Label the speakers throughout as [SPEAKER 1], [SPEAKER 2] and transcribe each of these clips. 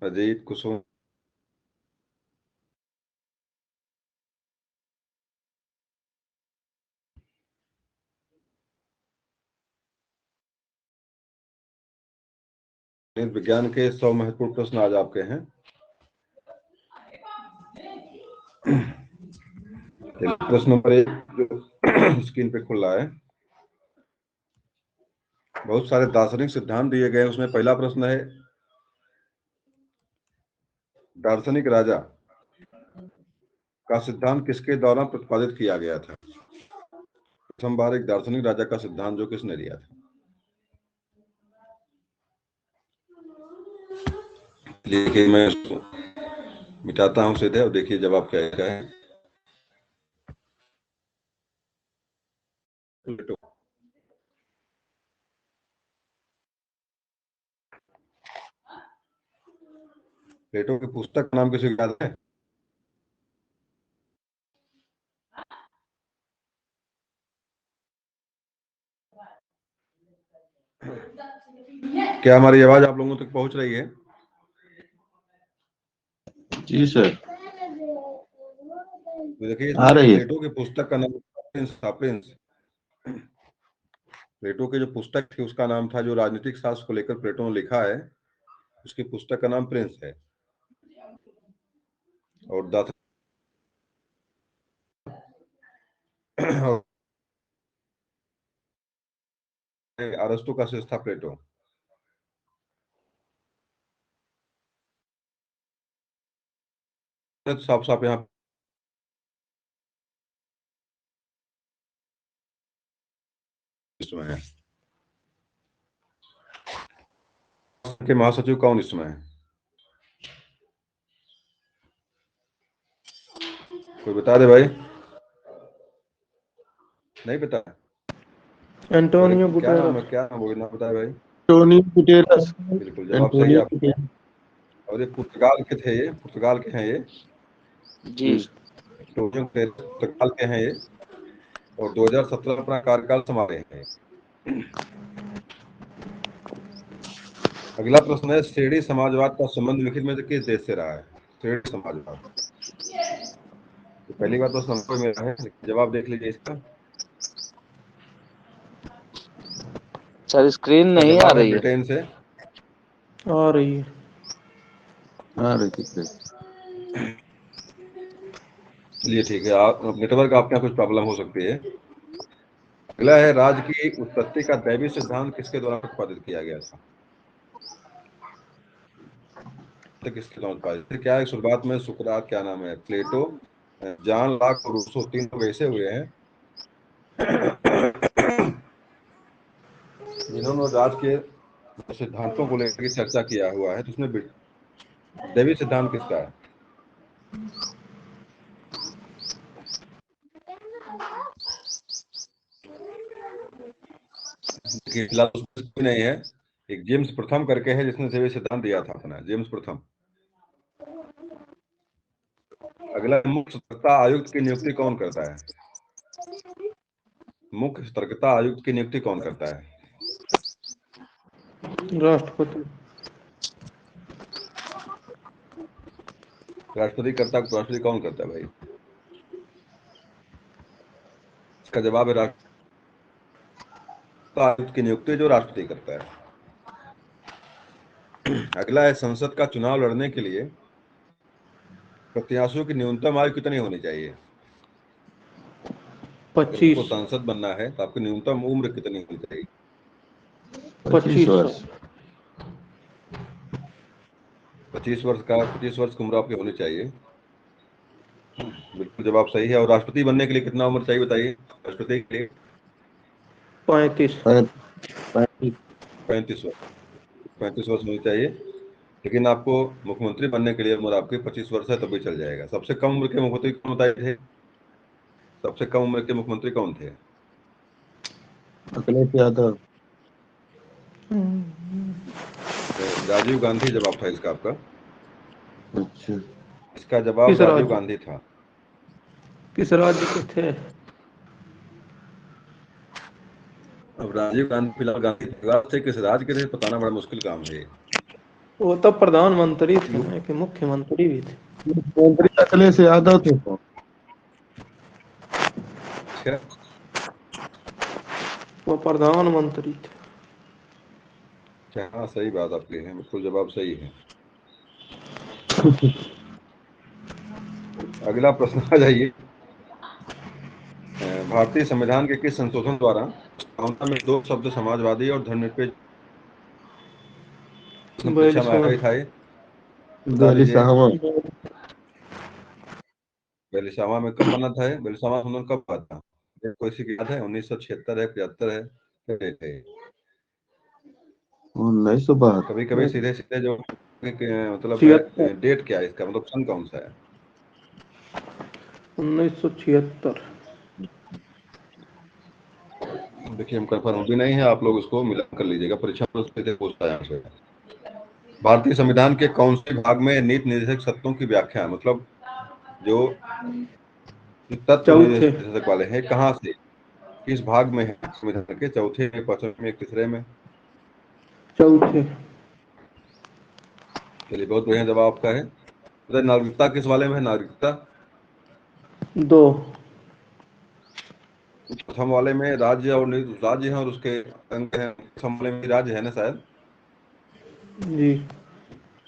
[SPEAKER 1] अजीत कुसुम। विज्ञान के 100 महत्वपूर्ण प्रश्न आज आपके हैं। प्रश्न नंबर 1 जो स्क्रीन पे खुल रहा है, बहुत सारे दार्शनिक सिद्धांत दिए गए हैं। उसमें पहला प्रश्न है, दार्शनिक राजा का सिद्धांत किसके द्वारा प्रतिपादित किया गया था? प्रथम बार एक दार्शनिक राजा का सिद्धांत जो किसने दिया था? देखिए मैं उसको मिटाता हूं सीधे और देखिए जवाब क्या है। प्लेटो। प्लेटो की पुस्तक का नाम किसी को याद है? क्या हमारी आवाज आप लोगों तक पहुंच रही है?
[SPEAKER 2] जी सर।
[SPEAKER 1] देखिए
[SPEAKER 2] आ रही है।
[SPEAKER 1] प्लेटो की पुस्तक का नाम सापियंस। प्लेटो की जो पुस्तक थी उसका नाम था, जो राजनीतिक शास्त्र को लेकर प्लेटो ने लिखा है, उसकी पुस्तक का नाम प्रिंस है। और अरस्तु का शिष्य था प्लेटो। साफ साफ यहाँ इसमें है के महासचिव कौन इसमें है? कोई बता दे भाई। नहीं पता?
[SPEAKER 3] एंटोनियो
[SPEAKER 1] क्या नाम है?
[SPEAKER 3] गुटेरस।
[SPEAKER 1] क्या नाम वो ना बताए भाई।
[SPEAKER 2] Antonio Guterres.
[SPEAKER 1] बिल्कुल जवाब सही है
[SPEAKER 2] एंटोनियो
[SPEAKER 1] आपका।
[SPEAKER 2] गुटेरस।
[SPEAKER 1] और ये पुर्तगाल के थे, ये पुर्तगाल के हैं ये।
[SPEAKER 3] जी
[SPEAKER 1] एंटोनियो गुटेरस पुर्तगाल के हैं ये, और 2017 अपना कार्यकाल संभाल रहे हैं। अगला प्रश्न है, श्रेणी समाजवाद का संबंध निखिल में से किस देश से रहा है? श्रेणी समाजवाद, तो पहली बात तो संभव में है, जवाब देख लीजिए इसका।
[SPEAKER 3] सर, स्क्रीन नहीं आ
[SPEAKER 1] जवाब है
[SPEAKER 3] रही है।
[SPEAKER 1] ब्रिटेन से।
[SPEAKER 3] आ रही है।
[SPEAKER 2] हाँ रही थी।
[SPEAKER 1] चलिए ठीक है, आप नेटवर्क आपके यहाँ कुछ प्रॉब्लम हो सकती है। अगला है, राज्य की उत्पत्ति का दैवी सिद्धांत किसके द्वारा प्रतिपादित किया गया था? तो किसके द्वारा प्रतिपादित क्या है? शुरुआत में सुकरात, क्या नाम है, प्लेटो, जॉन लॉक और रूसो, 3 लोग ऐसे हुए हैं जिन्होंने राज्य के सिद्धांतों को लेकर चर्चा किया हुआ है। तो उसमें दैवी सिद्धांत किसका है? फिलहाल उसमें कोई नहीं है। एक जेम्स प्रथम करके है जिसने दैवी सिद्धांत दिया था अपना, जेम्स प्रथम। अगला, मुख्य सतर्कता आयुक्त की नियुक्ति कौन करता है? मुख्य सतर्कता आयुक्त की नियुक्ति कौन करता है?
[SPEAKER 3] राष्ट्रपति।
[SPEAKER 1] राष्ट्रपति करता है। राष्ट्रपति कौन करता है भाई? इसका जवाब है राष्ट्रपति आयुक्त की नियुक्ति जो राष्ट्रपति करता है। अगला है, संसद का चुनाव लड़ने के लिए प्रत्याशियों की न्यूनतम आयु कितनी होनी चाहिए? अगर
[SPEAKER 3] 25।
[SPEAKER 1] आपको सांसद बनना है तो आपकी न्यूनतम उम्र कितनी होनी चाहिए?
[SPEAKER 2] 25 वर्ष।
[SPEAKER 1] 25 वर्ष का, 25 वर्ष की उम्र आपकी होनी चाहिए। बिल्कुल जवाब सही है। और राष्ट्रपति बनने के लिए कितना उम्र चाहिए बताइए? राष्ट्रपति के लिए
[SPEAKER 3] 35।
[SPEAKER 1] 35 वर्ष। 35 वर्ष होनी चाहिए। लेकिन आपको मुख्यमंत्री बनने के लिए उम्र आपकी 25 वर्ष है, तभी चल जाएगा। सबसे कम उम्र के मुख्यमंत्री कौन बताए थे? सबसे कम उम्र के मुख्यमंत्री कौन थे?
[SPEAKER 2] अखिलेश यादव।
[SPEAKER 1] राजीव गांधी जवाब था इसका आपका।
[SPEAKER 2] अच्छा।
[SPEAKER 1] इसका जवाब
[SPEAKER 3] किस
[SPEAKER 1] राजीव
[SPEAKER 3] राज्य
[SPEAKER 1] गांधी था।
[SPEAKER 3] किस राज्य के थे?
[SPEAKER 1] अब राजीव गांधी फिलहाल गांधी थे, किस राज्य के थे बताना बड़ा मुश्किल काम है।
[SPEAKER 3] वो तो प्रधानमंत्री थे ना कि मुख्यमंत्री भी थे?
[SPEAKER 2] मुख्यमंत्री अखिलेश यादव थे तो।
[SPEAKER 1] अच्छा,
[SPEAKER 3] वो प्रधानमंत्री थे।
[SPEAKER 1] अच्छा, हाँ सही बात आपकी है, बिल्कुल जवाब सही है। अगला प्रश्न आ जाइए। भारतीय संविधान के किस संशोधन द्वारा काउंटा में दो शब्द समाजवादी और धर्मनिरपेक्ष परीक्षा में आया ही था ये? बता दीजिए।
[SPEAKER 2] 42वां।
[SPEAKER 1] बेलिसावा में कब बना था? बेलिसावा आंदोलन कब हुआ था? कोई सी याद है? 1976 है, 75 है, क्या डेट है?
[SPEAKER 2] 1972।
[SPEAKER 1] कभी कभी सीधे सीधे जो मतलब
[SPEAKER 3] 76।
[SPEAKER 1] डेट क्या है इसका, मतलब सन कौन सा है?
[SPEAKER 3] 1976।
[SPEAKER 1] देखिए हम कंफर्म भी नहीं है, आप लोग इसको मिला कर लीजिएगा, परीक्षा में सीधे पूछता है यहाँ से। भारतीय संविधान के कौन से भाग में नीति निर्देशक सत्रों की व्याख्या है? मतलब जो तत्व
[SPEAKER 3] चौथे।
[SPEAKER 1] निर्देशक वाले हैं, कहाँ से, किस भाग में है संविधान के? चौथे में, पांचवें में, तीसरे में?
[SPEAKER 3] चौथे।
[SPEAKER 1] चलिए, बहुत बढ़िया जवाब आपका है। तो नागरिकता किस वाले में है? नागरिकता
[SPEAKER 3] 2।
[SPEAKER 1] प्रथम वाले में राज्य और राज्य है और उसके अंग हैं, प्रथम वाले में राज्य है ना शायद,
[SPEAKER 3] जी।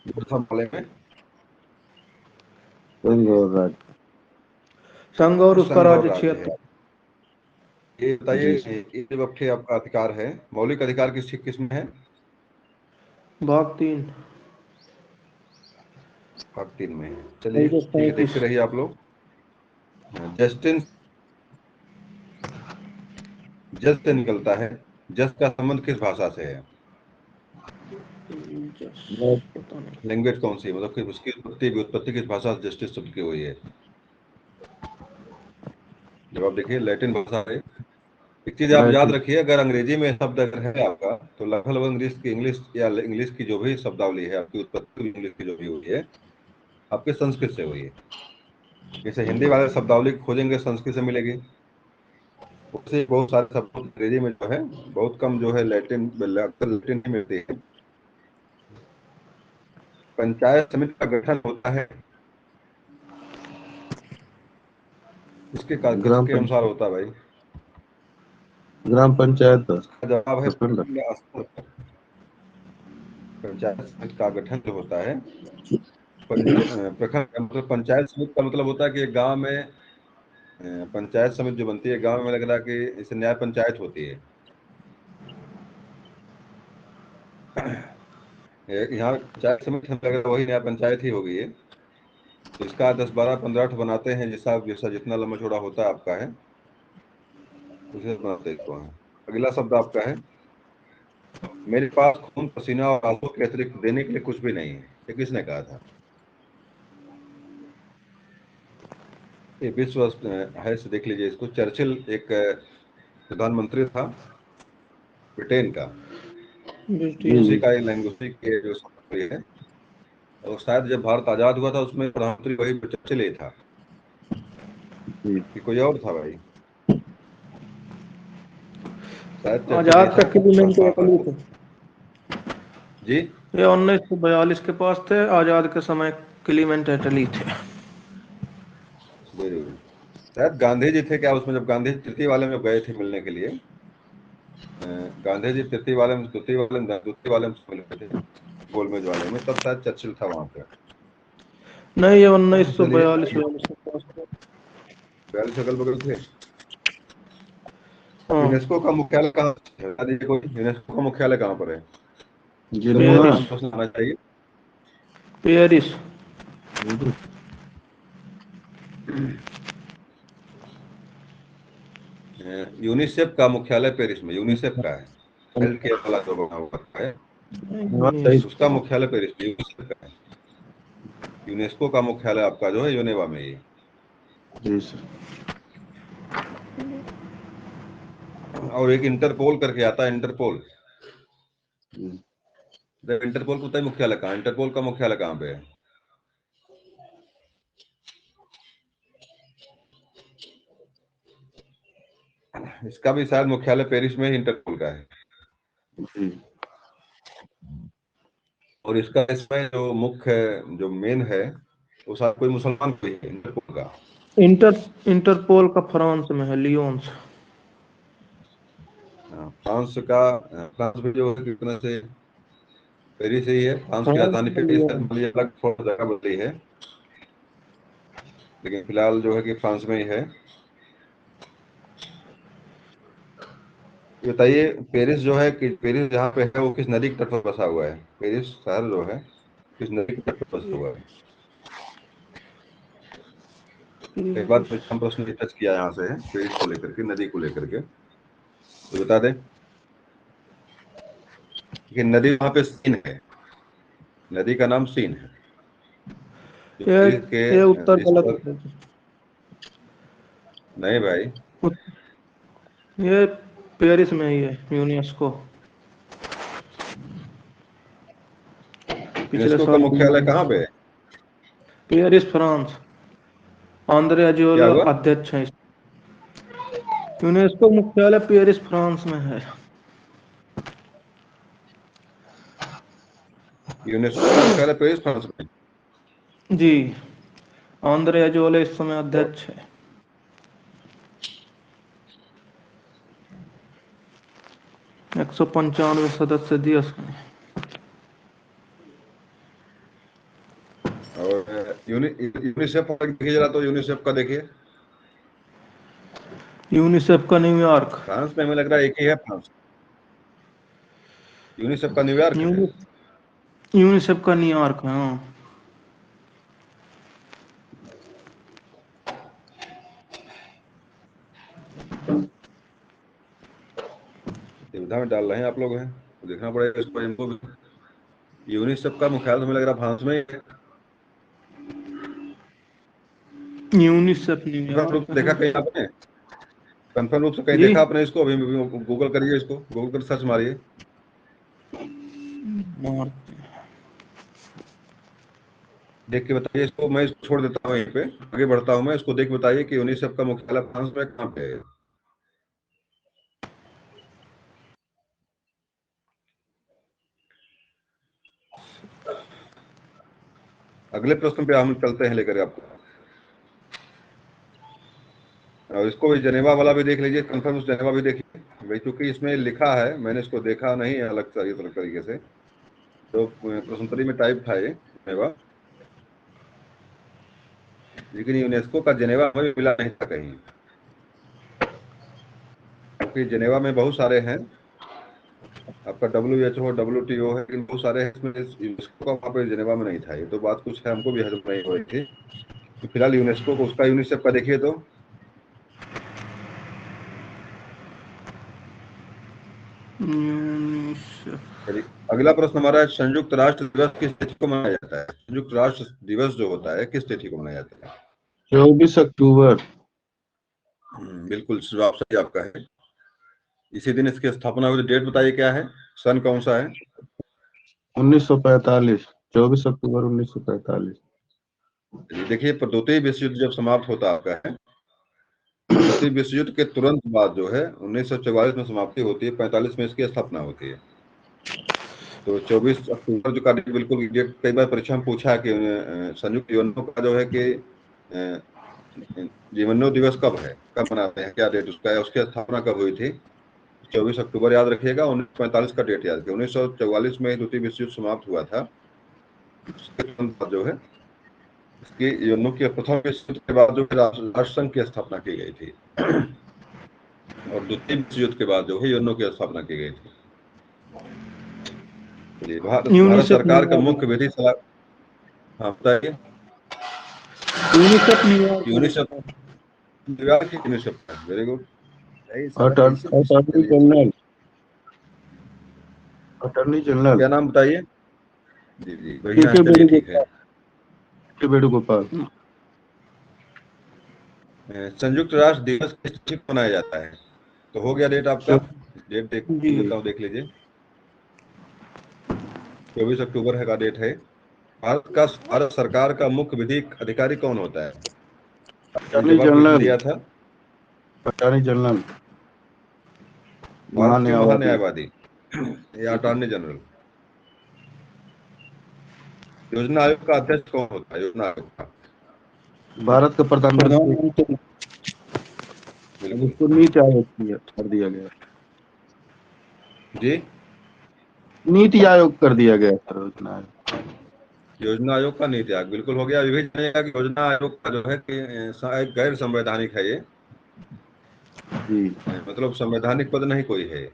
[SPEAKER 1] प्रथम वाले में
[SPEAKER 2] संघ और राज्य।
[SPEAKER 3] संघ और उसका
[SPEAKER 1] संघ और
[SPEAKER 3] राज्य
[SPEAKER 1] राज्य है।
[SPEAKER 3] क्षेत्र।
[SPEAKER 1] ये बताइए,
[SPEAKER 2] जी सर।
[SPEAKER 1] ये जब आपके आपका अधिकार है, मौलिक अधिकार किस में है?
[SPEAKER 3] भाग 3।
[SPEAKER 1] भाग 3 में है। चलिए ठीक है,
[SPEAKER 3] 35।
[SPEAKER 1] देखते रहिए आप लोग। जस्टिन, जज से निकलता है, जज का संबंध किस भाषा से है?
[SPEAKER 3] पता नहीं।
[SPEAKER 1] लैंग्वेज कौन सी है, मतलब कि उसकी उत्पत्ति किस भाषा से जस्टिस शब्द की हुई है? जवाब देखिए, लैटिन भाषा है। एक चीज आप याद
[SPEAKER 2] लैटिन।
[SPEAKER 1] रखिए, अगर अंग्रेजी में शब्द अगर है आपका, तो लगभग इंग्लिश या इंग्लिश की जो भी शब्दावली है आपकी, उत्पत्ति इंग्लिश की जो भी हुई है, आपके संस्कृत से हुई है। जैसे हिंदी वाले शब्दावली खोजेंगे, संस्कृत से मिलेगी। उससे बहुत सारे शब्द अंग्रेजी में जो है बहुत कम जो है लैटिन, अक्सर लैटिन ही मिलती है। पंचायत समिति का गठन होता है
[SPEAKER 2] ग्राम
[SPEAKER 1] किसके अनुसार
[SPEAKER 2] पंचायत।
[SPEAKER 1] होता है भाई?
[SPEAKER 2] ग्राम पंचायत
[SPEAKER 1] जवाब है
[SPEAKER 2] प्रखंड।
[SPEAKER 1] स्तर पर। पंचायत समिति का गठन जो होता है प्रखंड, मतलब पंचायत समिति का मतलब होता है कि एक गांव में पंचायत समिति जो बनती है गांव में, लग रहा है कि इसे न्याय पंचायत होती है। यहाँ पंचायत समिति हमें लग रहा है वही न्याय पंचायत ही होगी ये। तो इसका 10 12 15 8 बनाते हैं, जैसा जैसा जितना लंबा चौड़ा होता है आपका है, उसे बनाते इसको है। अगला शब्द आपका है, मेरे पास खून पसीना और आंसू के अतिरिक्त देने के लिए कुछ भी नहीं है। ये किसने कहा था? ये विश्व है से देख लीजिए इसको। चर्चिल एक प्रधानमंत्री था ब्रिटेन का,
[SPEAKER 2] जी
[SPEAKER 3] ब्रिटिश।
[SPEAKER 1] उसी
[SPEAKER 2] जी
[SPEAKER 1] का एक लैंग्वेज, उसी के जो शब्द है। और शायद जब भारत आजाद हुआ था उसमें प्रधानमंत्री वही चर्चिल ही था,
[SPEAKER 2] जी।
[SPEAKER 1] कि कोई और था भाई? शायद चर्चिल ही
[SPEAKER 3] आजाद
[SPEAKER 1] था,
[SPEAKER 3] का क्लीमेंट
[SPEAKER 1] हाँ हाँ।
[SPEAKER 3] इटली थे।
[SPEAKER 1] जी,
[SPEAKER 3] ये 1942 के पास थे, आजाद के समय क्लीमेंट इटली थे।
[SPEAKER 1] Very good. शायद गांधी जी थे क्या उसमें, जब गांधी तृतीय वाले में गए थे मिलने के लिए? गांधी जी तृतीय वाले में मिले थे गोलमेज वाले में, तब शायद चर्चिल था वहां पे।
[SPEAKER 3] नहीं, ये 1942
[SPEAKER 1] चलिए,
[SPEAKER 3] 42 के पास थे।
[SPEAKER 1] 42 अगल बगल थे।
[SPEAKER 3] हाँ।
[SPEAKER 1] यूनेस्को का मुख्यालय कहाँ है? बता दीजिए कोई, यूनेस्को का मुख्यालय कहाँ पर है? चलिए
[SPEAKER 2] जिनेवा।
[SPEAKER 3] पेरिस।
[SPEAKER 1] आसान प्रश्न आना चाहिए।
[SPEAKER 3] पेरिस।
[SPEAKER 1] यूनिसेफ का मुख्यालय पेरिस में, यूनिसेफ का है, हेल्थ केयर वाला जो बना हुआ है,
[SPEAKER 2] सही।
[SPEAKER 1] उसका मुख्यालय पेरिस में, यूनिसेफ का है। यूनेस्को का मुख्यालय आपका जो है यूनेवा में ही है।
[SPEAKER 2] जी सर।
[SPEAKER 1] और एक इंटरपोल करके आता है, इंटरपोल।
[SPEAKER 2] जी।
[SPEAKER 1] इंटरपोल का मुख्यालय कहाँ? इंटरपोल का मुख्यालय कहाँ पे है? इसका भी शायद मुख्यालय पेरिस में ही इंटरपोल का है।
[SPEAKER 2] जी।
[SPEAKER 1] और इसका इसमें जो मुख्य जो मेन है वो शायद कोई मुसलमान कोई है इंटरपोल का।
[SPEAKER 3] इंटरपोल का फ्रांस में है, लियोन्स।
[SPEAKER 1] फ्रांस का, फ्रांस में जो है कितना से पेरिस ही है, फ्रांस की
[SPEAKER 3] फ्रांस
[SPEAKER 1] राजधानी
[SPEAKER 3] में
[SPEAKER 1] पेरिस है,
[SPEAKER 3] लियोन।
[SPEAKER 1] मुझे अलग थोड़ा जगह बदली है, लेकिन फिलहाल जो है कि फ्रांस में ही है। ये बताइए पेरिस जो है कि पेरिस जहाँ पे है वो किस नदी के तट पर बसा हुआ है? पेरिस शहर जो है किस नदी के तट पर बसा हुआ है? कई बार हम प्रश्न टच किया यहाँ से पेरिस को लेकर के, नदी को लेकर के, तो बता दें कि नदी वहाँ पे सीन है, नदी का नाम सीन है, जो
[SPEAKER 3] ये
[SPEAKER 1] पेरिस के
[SPEAKER 3] ये उत्तर
[SPEAKER 1] इस
[SPEAKER 3] गलत
[SPEAKER 1] पर।
[SPEAKER 3] है।
[SPEAKER 1] नहीं भाई,
[SPEAKER 3] ये पेरिस में ही है, यूनेस्को। पिछले
[SPEAKER 1] यूनेस्को का
[SPEAKER 3] साल
[SPEAKER 1] मुख्यालय कहाँ पे है?
[SPEAKER 3] Paris, France. आंद्रे
[SPEAKER 1] क्या
[SPEAKER 3] अजोला
[SPEAKER 1] हुआ?
[SPEAKER 3] अध्यक्ष हैं। यूनेस्को मुख्यालय पेरिस, फ्रांस में है।
[SPEAKER 1] यूनेस्को का मुख्यालय पेरिस फ्रांस में
[SPEAKER 3] जी, आंद्रे अजोले इस समय
[SPEAKER 1] है।
[SPEAKER 3] अध्यक्ष है। 195 सदस्य देश हैं।
[SPEAKER 1] और यूनिसेफ देखिए जरा, तो यूनिसेफ का देखिए।
[SPEAKER 3] यूनिसेफ का न्यूयॉर्क।
[SPEAKER 1] फ्रांस में हमें लग रहा है एक ही है फ्रांस। यूनिसेफ का न्यूयॉर्क है।
[SPEAKER 3] यूनि यूनिसेफ का न्यूयॉर्क है, हाँ।
[SPEAKER 1] दुविधा में डाल रहे हैं आप लोग हैं, तो देखना पड़ेगा इसको इनको भी। यूनिसेफ का मुख्यालय तो हमें लग रहा है फ्रांस में ही है।
[SPEAKER 3] यूनिसेफ
[SPEAKER 1] कंफर्म रूप
[SPEAKER 3] न्यूयॉर्क
[SPEAKER 1] से
[SPEAKER 3] है।
[SPEAKER 1] देखा कहीं आपने? कंफर्म रूप से कहीं
[SPEAKER 3] जी,
[SPEAKER 1] देखा आपने इसको? अभी गूगल करिए, इसको गूगल कर सर्च मारिए।
[SPEAKER 3] मारते
[SPEAKER 1] देख के बताइए इसको, मैं इसको छोड़ देता हूँ यहीं पे, आगे बढ़ता हूँ मैं। इसको देख के बताइए कि यूनिसेफ का मुख्यालय फ्रांस में कहाँ पे है। अगले प्रश्न पे हम चलते हैं लेकर आपको। और इसको भी जनेवा वाला भी देख लीजिए, कंफर्म जनेवा भी देखिए भाई, क्योंकि इसमें लिखा है, मैंने इसको देखा नहीं है अलग तरीके से, तो प्रश्नोत्तरी में टाइप था ये जनेवा, लेकिन यूनेस्को का जनेवा में भी मिला नहीं था कहीं, क्योंकि जनेवा में बहुत सारे हैं। आपका WHO WTO है, लेकिन बहुत सारे हैं इसमें, यूनेस्को का वहाँ पे जनेवा में नहीं था। ये तो बात कुछ है, हमको भी हजम नहीं हो रही थी। तो फिलहाल यूनेस्को को, उसका यूनिसेफ का देखिए तो।
[SPEAKER 3] यूनिसेफ।
[SPEAKER 1] चलिए, अगला प्रश्न हमारा है, संयुक्त राष्ट्र दिवस किस तिथि को मनाया जाता है? संयुक्त राष्ट्र दिवस जो होता है किस तिथि को मनाया जाता है?
[SPEAKER 2] 24 अक्टूबर।
[SPEAKER 1] बिल्कुल जवाब सही आपका है। इसी दिन इसकी स्थापना हुई। डेट बताइए क्या है, सन कौन सा है?
[SPEAKER 2] 1945। 24 अक्टूबर 1945।
[SPEAKER 1] देखिए, द्वितीय विश्व युद्ध जब समाप्त होता आपका है, द्वितीय विश्व युद्ध के तुरंत बाद जो है 1944 में समाप्ति होती है, 45 में इसकी स्थापना होती है। तो 24 अक्टूबर जो का डेट, बिल्कुल डेट कई बार परीक्षा में पूछा है कि संयुक्त यूएनओ का जो है कि जीवनो दिवस कब है, कब मनाते हैं, क्या डेट उसका है, उसकी स्थापना कब हुई थी? 24 अक्टूबर याद रखिएगा। 1945 का डेट याद रखिए। 1944 में द्वितीय विश्व युद्ध समाप्त हुआ था, उसके तुरंत बाद जो है इसकी यूएनओ के प्रथम विश्व युद्ध के बाद जो है राष्ट्रसंघ की स्थापना की गई थी, और द्वितीय विश्व युद्ध के बाद जो है यूएनओ की स्थापना की गई थी। चलिए, भारत
[SPEAKER 3] यूनिसेफ
[SPEAKER 1] सरकार का
[SPEAKER 3] न्यूयॉर्क
[SPEAKER 1] मुख्य विधि सलाह। हाँ बताइए।
[SPEAKER 3] यूनिसेफ न्यूयॉर्क में
[SPEAKER 1] यूनिसेफ,
[SPEAKER 3] होता है।
[SPEAKER 1] न्यूयॉर्क की यूनिसेफ का, वेरी गुड। यही सारा कैसे कैसे
[SPEAKER 2] अटॉर्नी
[SPEAKER 1] चलिए।
[SPEAKER 2] जनरल। अटॉर्नी जनरल
[SPEAKER 1] क्या नाम बताइए? जी जी, बढ़िया
[SPEAKER 2] के
[SPEAKER 1] है, चलिए ठीक है।
[SPEAKER 2] वेणुगोपाल।
[SPEAKER 1] संयुक्त राष्ट्र दिवस किस तिथि को मनाया जाता है? तो हो गया डेट आपका, डेट देख
[SPEAKER 3] जी,
[SPEAKER 1] देता हूँ, देख लीजिए। 24 अक्टूबर है का डेट है। भारत सरकार का मुख्य विधिक अधिकारी कौन होता है? ये
[SPEAKER 2] अटॉर्नी
[SPEAKER 1] जवाब क्विज में
[SPEAKER 2] जनरल।
[SPEAKER 1] दिया था।
[SPEAKER 2] Attorney general.
[SPEAKER 1] भारत के
[SPEAKER 2] महान्यायवादी।
[SPEAKER 1] महान्यायवादी या अटॉर्नी जनरल। योजना आयोग का अध्यक्ष कौन होता है? योजना आयोग का
[SPEAKER 2] भारत का प्रधानमंत्री।
[SPEAKER 3] प्रधानमंत्री।
[SPEAKER 2] अब
[SPEAKER 1] बिल्कुल
[SPEAKER 2] उसको नीति आयोग कर दिया गया।
[SPEAKER 1] जी,
[SPEAKER 2] नीति आयोग कर दिया गया सर, योजना आयोग।
[SPEAKER 1] योजना आयोग का नीति आयोग बिल्कुल हो गया। अभी भी जानिएगा कि योजना आयोग का जो है कि एक गैर संवैधानिक है ये,
[SPEAKER 2] जी,
[SPEAKER 1] मतलब संवैधानिक पद नहीं कोई है।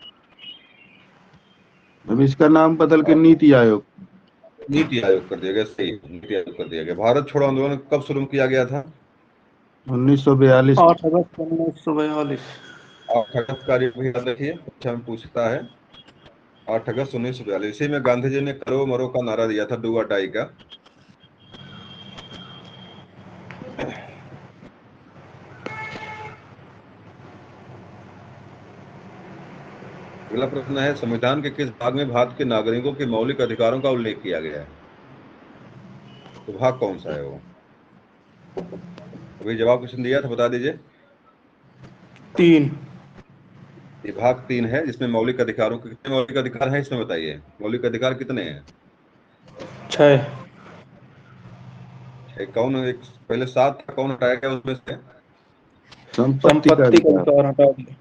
[SPEAKER 2] अब इसका नाम बदल के
[SPEAKER 1] और
[SPEAKER 2] नीति आयोग।
[SPEAKER 1] नीति आयोग कर दिया गया, सही, नीति आयोग कर दिया गया। भारत छोड़ो आंदोलन कब शुरू किया गया था?
[SPEAKER 2] 1942 में।
[SPEAKER 3] 8 अगस्त 1942।
[SPEAKER 1] 8 अगस्त का भी याद रखिए, परीक्षा में पूछता है। 8 अगस्त 1942, इसी में गांधी जी ने करो मरो का नारा दिया था, डू और डाई का। अगला प्रश्न है, संविधान के किस भाग में भारत के नागरिकों के मौलिक अधिकारों का उल्लेख किया गया है? तो भाग कौन सा है वो? अभी जवाब क्वेश्चन दिया था, बता दीजिए।
[SPEAKER 3] 3।
[SPEAKER 1] ये भाग 3 है, जिसमें मौलिक अधिकारों के कितने मौलिक अधिकार हैं इसमें बताइए। मौलिक अधिकार कितने हैं?
[SPEAKER 3] 6।
[SPEAKER 1] कौन एक पहले 7 था, कौन हटाया गया उसमें से?
[SPEAKER 2] संपत्ति का
[SPEAKER 3] संपत्ति का
[SPEAKER 2] अधिकार।
[SPEAKER 3] अधिकार हटा दिया।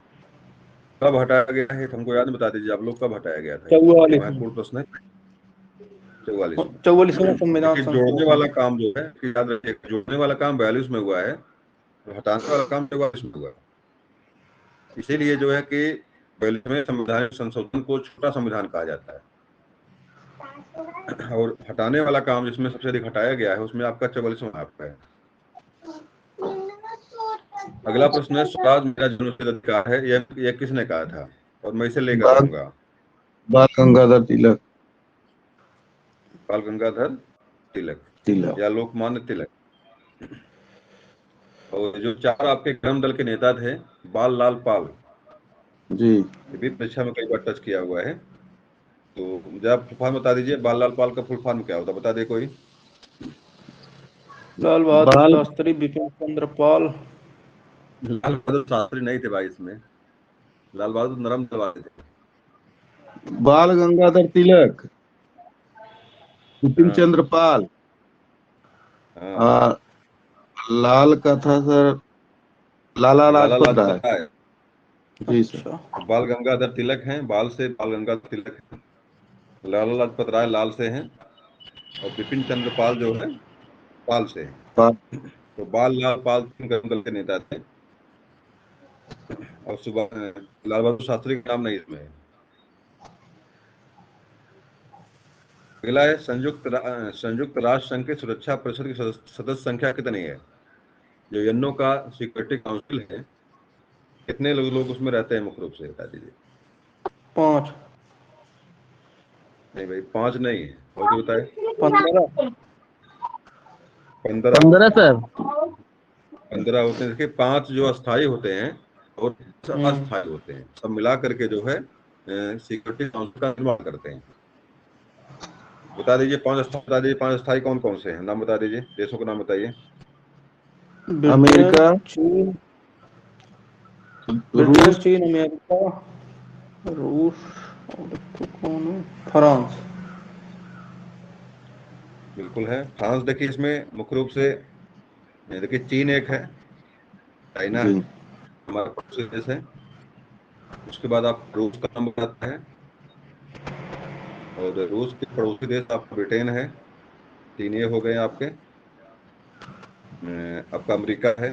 [SPEAKER 1] कब हटाया गया है हमको याद बता दीजिए, आप लोग कब हटाया गया था?
[SPEAKER 3] 44 में।
[SPEAKER 1] महत्वपूर्ण प्रश्न है। 44 में।
[SPEAKER 3] 44 में संविधान
[SPEAKER 1] देखिए, जोड़ने
[SPEAKER 3] संशोधन।
[SPEAKER 1] वाला काम जो है कि याद रखिए, जोड़ने वाला काम 42 में हुआ है, और हटाने वाला काम 44 में हुआ। इसीलिए जो है कि 42 में संविधान संशोधन को छोटा संविधान कहा जाता है, और हटाने वाला काम जिसमें सबसे अधिक हटाया गया है उसमें आपका 44वां आपका है। अगला प्रश्न है, स्वराज मेरा जन्मसिद्ध अधिकार है, यह किसने कहा था? और मैं इसे लेकर
[SPEAKER 2] बाल
[SPEAKER 1] रहूंगा।
[SPEAKER 2] बाल गंगाधर तिलक।
[SPEAKER 1] बाल गंगाधर तिलक
[SPEAKER 2] तिलक।
[SPEAKER 1] या लोकमान्य तिलक। और जो 4 आपके कर्म दल के नेता थे, बाल लाल पाल,
[SPEAKER 2] जी,
[SPEAKER 1] ये भी परीक्षा में कई बार टच किया हुआ है। तो मुझे आप फुल फॉर्म बता दीजिए, बाल लाल पाल का फुल फॉर्म क्या होता है, बता दे कोई।
[SPEAKER 3] लाल बहादुर
[SPEAKER 2] बाल
[SPEAKER 3] शास्त्री, बिपिन चंद्र पाल।
[SPEAKER 1] लाल बहादुर शास्त्री नहीं थे भाई इसमें, लाल बहादुर नरम दल वाले थे।
[SPEAKER 2] बाल गंगाधर तिलक, बिपिन
[SPEAKER 1] हाँ
[SPEAKER 2] चंद्र पाल।
[SPEAKER 1] हाँ।
[SPEAKER 2] आ, लाल का था सर लाला
[SPEAKER 1] लाला
[SPEAKER 2] लाजपत राय।
[SPEAKER 1] लाजपत राय।
[SPEAKER 2] जी सर।
[SPEAKER 3] अच्छा।
[SPEAKER 1] तो बाल गंगाधर तिलक हैं, बाल से बाल गंगाधर तिलक हैं। लाला लाजपत राय लाल से हैं, और बिपिन चंद्र पाल जो है पाल से हैं।
[SPEAKER 2] पाल।
[SPEAKER 1] तो बाल लाल पाल तीन कर्म दल के नेता थे, और सुबह लाल बहादुर शास्त्री का नाम नहीं इसमें है। अगला है, संयुक्त राष्ट्र संघ की सुरक्षा परिषद की सदस्य संख्या कितनी है? जो यूएनओ का सिक्योरिटी काउंसिल है, कितने लोग उसमें रहते हैं मुख्य रूप से, बता दीजिए।
[SPEAKER 3] 5।
[SPEAKER 1] नहीं भाई, 5 नहीं है, और जो बताए।
[SPEAKER 3] 15।
[SPEAKER 1] 15
[SPEAKER 2] 15
[SPEAKER 1] होते हैं।
[SPEAKER 2] सर।
[SPEAKER 1] 15 होते हैं। देखिए, 5 जो अस्थायी होते हैं और
[SPEAKER 3] हम्म।
[SPEAKER 1] अस्थायी होते हैं, सब मिला करके जो है सिक्योरिटी काउंसिल का निर्माण करते हैं। बता दीजिए 5 अस्थायी, बता दीजिए 5 अस्थायी कौन कौन से हैं, नाम बता दीजिए, देशों का नाम बताइए।
[SPEAKER 3] ब्रिटेन,
[SPEAKER 2] अमेरिका,
[SPEAKER 3] चीन। ब्रिटेन,
[SPEAKER 2] रूस,
[SPEAKER 3] चीन, अमेरिका, रूस, और तो कौन है? फ्रांस।
[SPEAKER 1] बिल्कुल है, फ्रांस। देखिए इसमें मुख्य रूप से देखिए, चीन एक है, चाइना
[SPEAKER 2] जी,
[SPEAKER 1] है, हमारा पड़ोसी देश है। उसके बाद आप रूस का नाम बताते हैं, और रूस के पड़ोसी देश आपका ब्रिटेन है। 3 ये हो गए आपके। आपका अमेरिका है,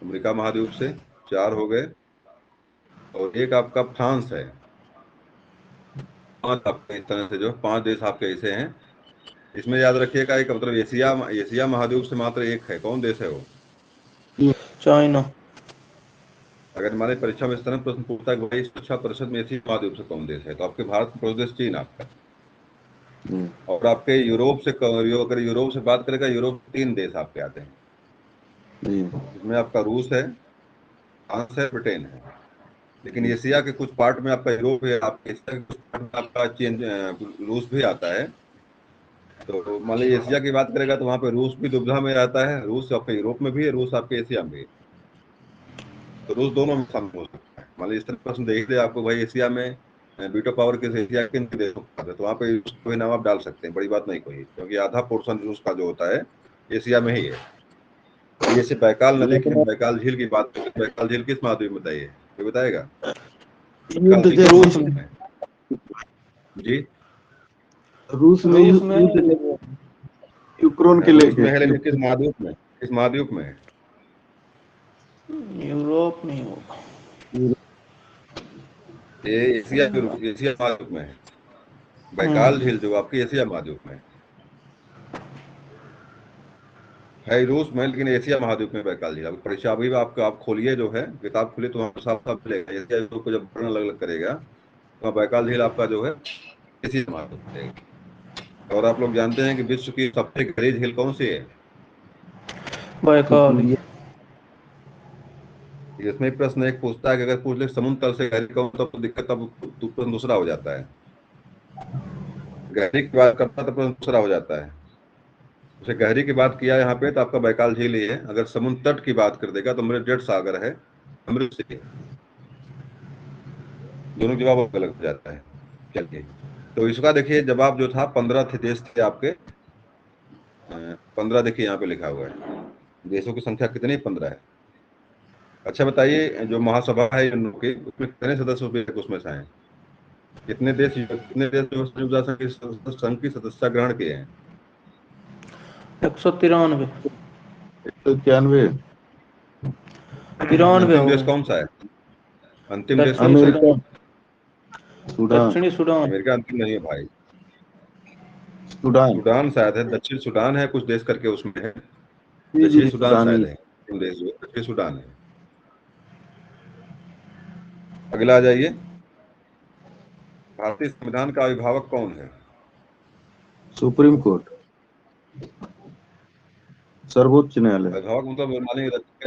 [SPEAKER 1] अमेरिका महाद्वीप से 4 हो गए, और एक आपका फ्रांस है। 5 आपके, इस तरह से जो 5 देश आपके ऐसे हैं। इसमें याद रखिएगा, एक मतलब एशिया एशिया महाद्वीप से मात्र एक है, कौन देश है वो?
[SPEAKER 3] चाइना।
[SPEAKER 1] अगर हमारे परीक्षा में इस तरह प्रश्न पूछता है कि भाई सुरक्षा परिषद में एशिया महाद्वीप से कौन देश है, तो आपके भारत पड़ोसी देश चीन आपका।
[SPEAKER 2] जी,
[SPEAKER 1] और आपके यूरोप से अगर यूरोप से बात करेगा, यूरोप 3 देश आपके आते हैं।
[SPEAKER 2] जी,
[SPEAKER 1] इसमें आपका रूस है, फ्रांस है, ब्रिटेन है। लेकिन एशिया के कुछ पार्ट में आपका यूरोप है, आपके एशिया के कुछ पार्ट में आपका चीन रूस भी आता है। तो मान लीजिए एशिया की बात करेगा तो वहां पे रूस भी दुविधा में आता है, रूस आपके यूरोप में भी है, रूस आपके एशिया में भी है। तो रूस दोनों में शामिल हो सकता है। मान लीजिए इस तरह प्रश्न देख ले आपको, भाई एशिया में वीटो पावर किस एशिया के देशों के पास है, तो वहाँ पे कोई नाम आप डाल सकते हैं, बड़ी बात नहीं कोई, क्योंकि आधा पोर्शन रूस का जो होता है एशिया में ही है। जैसे बैकाल नदी की, हम बैकाल झील की बात करते हैं, बैकाल झील किस महाद्वीप में बताइए, ये बताएगा? बैकाल
[SPEAKER 2] युद्ध
[SPEAKER 1] झील किस
[SPEAKER 2] जैसे
[SPEAKER 3] रूस में।
[SPEAKER 1] महाद्वीप में? जी,
[SPEAKER 2] रूस में
[SPEAKER 3] रूस में
[SPEAKER 2] युद्ध जैसे यूक्रेन के
[SPEAKER 1] रूस में है,
[SPEAKER 2] लेके।
[SPEAKER 1] लेकिन किस महाद्वीप में, किस महाद्वीप में है?
[SPEAKER 3] यूरोप नहीं होगा।
[SPEAKER 1] ये एशिया, एशिया महाद्वीप में है। बैकाल झील जो आपकी एशिया महाद्वीप में है रूस में, लेकिन एशिया महाद्वीप में बैकाल झील। अभी परीक्षा अभी भी आपका, आप खोलिए जो है किताब खोलिए तो वहाँ साफ साफ मिलेगा, एशिया यूरोप को जब वर्णन अलग अलग करेगा तो वहाँ बैकाल झील आपका जो है एशिया महाद्वीप में मिलेगा। और आप लोग जानते हैं कि विश्व की सबसे गहरी झील कौन सी है?
[SPEAKER 3] बैकाल।
[SPEAKER 1] इसमें एक प्रश्न एक पूछता है कि अगर पूछ ले समुद्र तल से गहरी कौन, तब तो दिक्कत, तब प्रश्न दूसरा हो जाता है। गहरी की बात करता तो प्रश्न दूसरा हो जाता है। उसे गहरी की बात किया यहाँ पे तो आपका बैकाल झील ही है। अगर समुद्र तट की बात कर देगा तो अमृत सागर है, अमृत से। दोनों जवाब अलग हो जाता है। चलिए, तो इसका देखिए जवाब जो था 15 थे देश थे आपके। 15 देखिए यहाँ पे लिखा हुआ है, देशों की संख्या कितनी? 15 है। अच्छा बताइए, जो महासभा है यूएन की, उसमें कितने सदस्य उसमें से हैं? कितने देश जो संयुक्त राष्ट्र संघ की सदस्यता ग्रहण किए हैं?
[SPEAKER 3] 193।
[SPEAKER 2] 191।
[SPEAKER 1] अंतिम देश
[SPEAKER 3] होगा।
[SPEAKER 1] कौन सा है? अंतिम देश कौन
[SPEAKER 3] दक्षिणी
[SPEAKER 1] सा है?
[SPEAKER 2] America,
[SPEAKER 3] Sudan.
[SPEAKER 2] सूडान।
[SPEAKER 3] दक्षिणी सूडान।
[SPEAKER 1] अमेरिका अंतिम नहीं है भाई।
[SPEAKER 2] सूडान।
[SPEAKER 1] सूडान शायद है, दक्षिण सूडान है कुछ देश करके उसमें है।
[SPEAKER 2] जी
[SPEAKER 1] दक्षिणी
[SPEAKER 2] जी,
[SPEAKER 1] सूडान
[SPEAKER 2] सूडानी।
[SPEAKER 1] शायद है अंतिम देश, जो दक्षिणी सूडान है। अगला आ जाइए, भारतीय संविधान का अभिभावक कौन है?
[SPEAKER 2] सुप्रीम कोर्ट, सर्वोच्च न्यायालय।
[SPEAKER 1] अभिभावक मतलब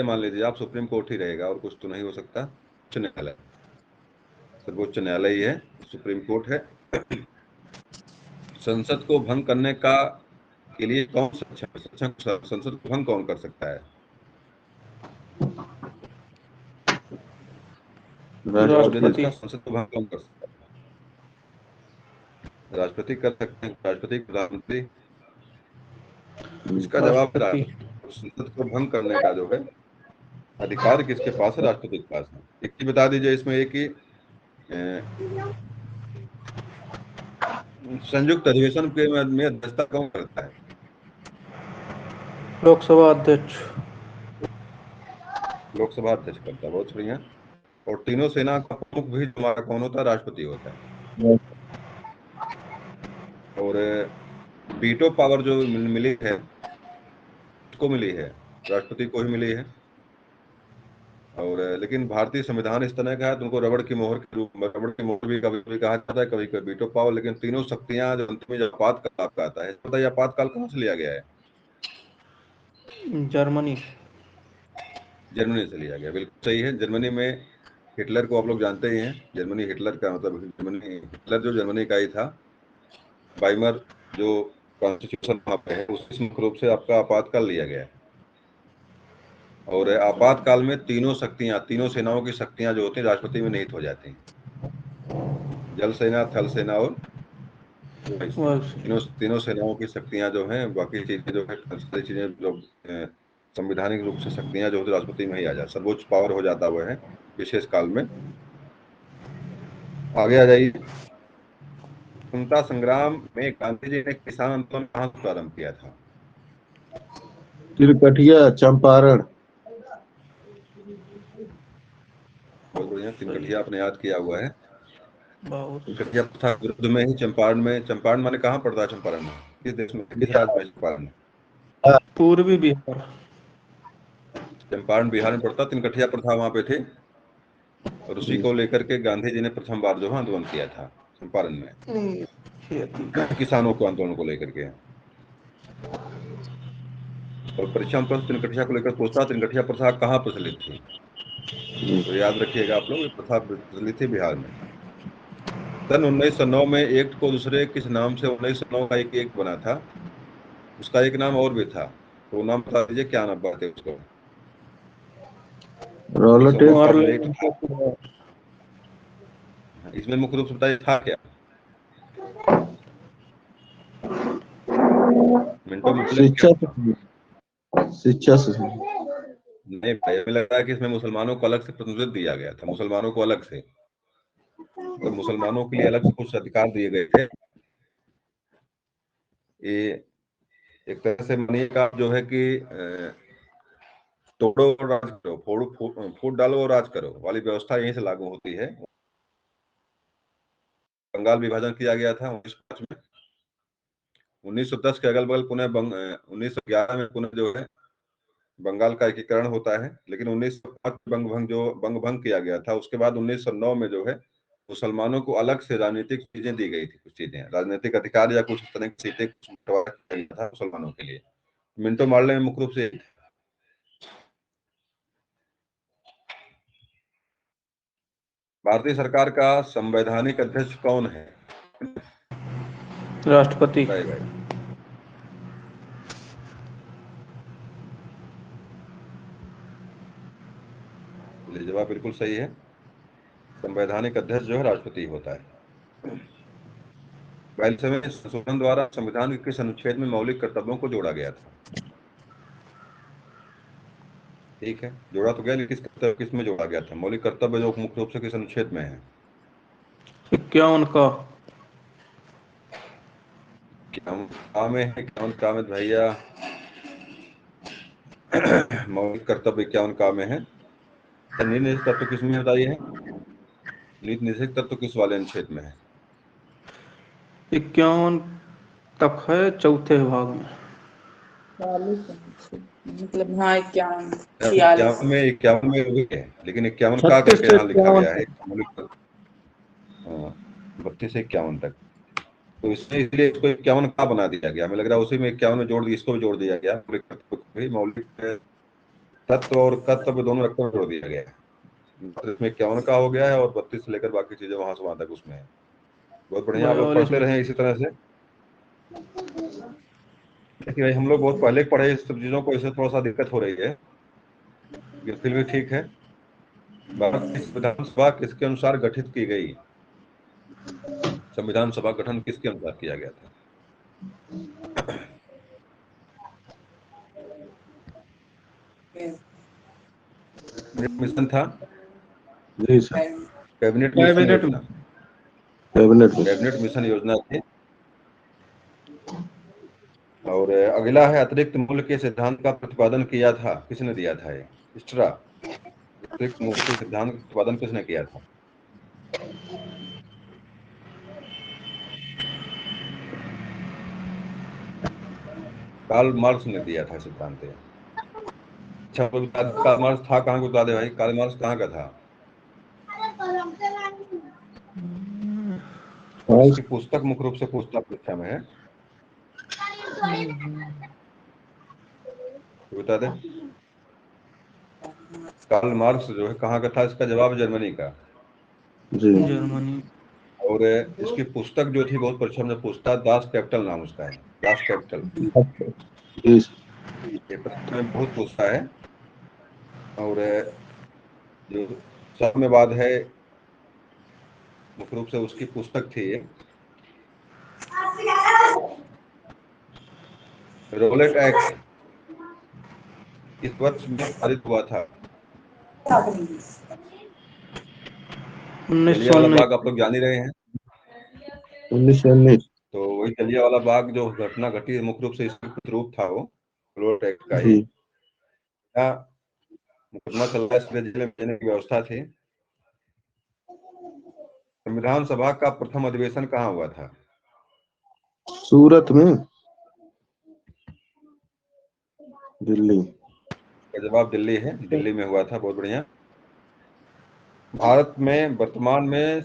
[SPEAKER 1] मान लीजिए आप, सुप्रीम कोर्ट ही रहेगा और कुछ तो नहीं हो सकता। उच्च न्यायालय, सर्वोच्च न्यायालय ही है, सुप्रीम कोर्ट है। संसद को भंग करने का के लिए कौन संसद को भंग कौन कर सकता है? जवाब दे दे
[SPEAKER 3] राष्ट्रपति।
[SPEAKER 1] इसका, संसद को भंग कौन कर सकता है? राष्ट्रपति कर सकते हैं, राष्ट्रपति, प्रधानमंत्री। इसका जवाब है
[SPEAKER 3] राष्ट्रपति।
[SPEAKER 1] राष्ट्रपति। संसद को भंग करने का जो है अधिकार किसके पास है? राष्ट्रपति के पास है। एक चीज बता दीजिए इसमें, एक ही संयुक्त अधिवेशन के में अध्यक्षता कौन करता है?
[SPEAKER 3] लोकसभा अध्यक्ष।
[SPEAKER 1] लोकसभा अध्यक्ष करता है, बहुत बढ़िया। और तीनों सेना का प्रमुख भी हमारा कौन होता है? राष्ट्रपति होता है। और वीटो पावर जो मिली है, उसको मिली है, राष्ट्रपति को ही मिली है। और लेकिन भारतीय संविधान इस तरह का है तो उनको रबड़ की मोहर के रूप में, रबड़ की मोहर भी कभी कभी कहा जाता है, कभी कभी वीटो पावर। लेकिन तीनों शक्तियां जो अंत में जब आपातकाल आपका आता है, बताइए आपातकाल कहाँ से लिया गया है?
[SPEAKER 3] जर्मनी।
[SPEAKER 1] जर्मनी से लिया गया, बिल्कुल सही है। जर्मनी में हिटलर को आप लोग जानते ही हैं। जर्मनी, हिटलर का मतलब जर्मनी, हिटलर जो जर्मनी का ही था। वाइमर जो कॉन्स्टिट्यूशन वहाँ पे है, उसमें मुख्य रूप से आपका आपातकाल लिया गया है। और आपातकाल में तीनों शक्तियां, तीनों सेनाओं की शक्तियां जो होती हैं राष्ट्रपति में निहित हो जाती हैं। जल सेना, थल सेना और तीनों तीनों सेनाओं की शक्तियां जो हैं, बाकी चीजें जो है, सारी चीजें जो संवैधानिक रूप से शक्तियां जो होती राष्ट्रपति में ही आ जाती, सर्वोच्च पावर हो जाता हुआ है विशेष काल में। आगे आ जाइए, स्वतंत्रता संग्राम में गांधी जी ने किसान आंदोलन कहाँ से प्रारंभ किया था?
[SPEAKER 2] तिलकठिया, चंपारण।
[SPEAKER 1] बहुत बढ़िया, तिनकठिया आपने याद किया हुआ है।
[SPEAKER 3] बहुत।
[SPEAKER 1] तिनकठिया प्रथा विरुद्ध में ही चंपारण में, चंपारण माने कहाँ पड़ता है? चंपारण में किस देश में, किस राज्य में चंपारण में?
[SPEAKER 3] पूर्वी बिहार।
[SPEAKER 1] चंपारण बिहार में पड़ता। तिनकठिया प्रथा वहां पे थे और उसी को लेकर के गांधी जी ने प्रथम बार जो है आंदोलन किया था चंपारण में,
[SPEAKER 3] खेती का।
[SPEAKER 1] किसानों के आंदोलन को लेकर के। और परीक्षा में प्रश्न तिनकठिया को लेकर पूछता, तिनकठिया प्रथा कहाँ प्रचलित थी? तो याद रखिएगा आप लोग, ये प्रथा प्रचलित थी बिहार में। सन 1909 में एक्ट को दूसरे किस नाम से 1909 का एक एक्ट बना था? उसका एक नाम और भी था, तो नाम बता दीजिए, क्या नाम बताते उसको?
[SPEAKER 2] रॉलेट
[SPEAKER 1] 1909 का जो
[SPEAKER 3] मार्ले।
[SPEAKER 1] एक्ट था, इसमें मुख्य रूप से बताइए था क्या? मिनटों में बोले क्या
[SPEAKER 2] शिक्षा
[SPEAKER 1] था?
[SPEAKER 2] शिक्षा से
[SPEAKER 1] नहीं भाई, हमें लग रहा है कि इसमें मुसलमानों को अलग से प्रतिनिधित्व दिया गया था, मुसलमानों को अलग से, तो मुसलमानों के लिए अलग से कुछ अधिकार दिए गए थे। ये एक तरह से मानिए का जो है कि तोड़ो और राज करो, फूट डालो और राज करो वाली व्यवस्था यहीं से लागू होती है। बंगाल विभाजन किया गया था 1905 में। 1910 के अगल बगल पुनः 1911 में पुनः जो है बंगाल का एकीकरण होता है, लेकिन 1905 बंग भंग किया गया था। उसके बाद 1909 में जो है मुसलमानों को अलग से राजनीतिक चीजें दी गई थी, कुछ चीजें राजनीतिक अधिकार या कुछ तरह की सीटें बंटवारा किया गया था मुसलमानों के लिए। मिंटो मार्ले में मुख्य रूप से भारतीय सरकार का संवैधानिक अध्यक्ष कौन है?
[SPEAKER 3] राष्ट्रपति।
[SPEAKER 1] भाई भाई चलिए, जवाब बिल्कुल सही है। संवैधानिक अध्यक्ष जो है राष्ट्रपति होता है। 42वें संशोधन द्वारा संविधान के किस अनुच्छेद में मौलिक कर्तव्यों को जोड़ा गया था? ठीक है, जोड़ा तो गया, लेकिन किस में जोड़ा गया था? मौलिक कर्तव्य जो मुख्य रूप से किस अनुच्छेद में है?
[SPEAKER 3] 51 का।
[SPEAKER 1] 51 में है, 51 का में भैया मौलिक कर्तव्य 51 का में है। नीति निषेध तत्व किस में बताइए? नीति निषेध तत्व किस वाले अनुच्छेद में है?
[SPEAKER 3] 51 तक है, चौथे भाग में।
[SPEAKER 4] 40 मतलब हाँ 51
[SPEAKER 1] 51
[SPEAKER 4] 46
[SPEAKER 1] में 51 में भी है, लेकिन 51 का
[SPEAKER 3] 36
[SPEAKER 1] करके
[SPEAKER 3] से
[SPEAKER 1] यहाँ लिखा
[SPEAKER 3] 51
[SPEAKER 1] गया है
[SPEAKER 3] तक।
[SPEAKER 1] मौलिक। हाँ, 32 से 51 तक। तो इसमें इसलिए इसको 51 का बना दिया गया, हमें लग रहा है उसी में 51 में जोड़ दिया, इसको भी जोड़ दिया गया, मौलिक तत्व को भी, मौलिक तत्व और कर्तव्य दोनों रखकर में जोड़ दिया गया है। तो इसमें 51 का हो गया है और 32 से लेकर बाकी चीजें वहां से वहां तक उसमें है। बहुत बढ़िया, आप लोग
[SPEAKER 3] 42
[SPEAKER 1] पढ़ते
[SPEAKER 3] में।
[SPEAKER 1] रहे इसी तरह से। देखिए भाई, हम लोग बहुत पहले पढ़े इस सब चीजों को, इससे थोड़ा सा दिक्कत हो रही है, लेकिन फिर भी ठीक है। भारत की संविधान सभा किसके अनुसार गठित की गई? संविधान सभा गठन किसके अनुसार किया गया था? मिशन था,
[SPEAKER 2] जी सर।
[SPEAKER 1] कैबिनेट मिशन
[SPEAKER 3] कैबिनेट
[SPEAKER 1] योजना।
[SPEAKER 2] कैबिनेट में
[SPEAKER 1] कैबिनेट मिशन योजना थी। और अगला है, अतिरिक्त मूल्य के सिद्धांत का प्रतिपादन किया था, किसने दिया था ये? स्ट्रा। अतिरिक्त मूल्य के सिद्धांत का प्रतिपादन किसने किया था? कार्ल मार्क्स ने दिया था सिद्धांत ये। अच्छा, तो कार्ल मार्क्स था कहाँ को बता दे भाई, कार्ल मार्क्स कहाँ का था? और
[SPEAKER 2] और
[SPEAKER 1] इसकी पुस्तक मुख्य रूप से पुस्तक परीक्षा में है, तो बता दे। कार्ल मार्क्स जो है कहाँ का था? इसका जवाब जर्मनी का।
[SPEAKER 2] जी
[SPEAKER 3] जर्मनी।
[SPEAKER 1] और इसकी पुस्तक जो थी बहुत परीक्षा में पूछता, दास कैपिटल नाम उसका है, दास कैपिटल।
[SPEAKER 2] जी सर।
[SPEAKER 1] ये परीक्षा में बहुत पूछता है। और जो साम्यवाद है मुख्य रूप से उसकी पुस्तक थी ये। रोलेट एक्ट इस वर्ष में पारित हुआ था? जलियांवाला
[SPEAKER 3] 1919।
[SPEAKER 1] बाग आप लोग जान ही रहे हैं।
[SPEAKER 2] 1919।
[SPEAKER 1] तो वही जलियांवाला बाग जो घटना घटी, मुख्य रूप से इसका प्रतिरूप था वो रोलेट एक्ट का ही।
[SPEAKER 2] जी
[SPEAKER 1] यहाँ मुकदमा चल रहा है, इसलिए जेल में देने की व्यवस्था थी। संविधान सभा का प्रथम अधिवेशन कहाँ हुआ था?
[SPEAKER 2] सूरत में, दिल्ली।
[SPEAKER 1] का जवाब दिल्ली है, दिल्ली में हुआ था। बहुत बढ़िया। भारत में वर्तमान में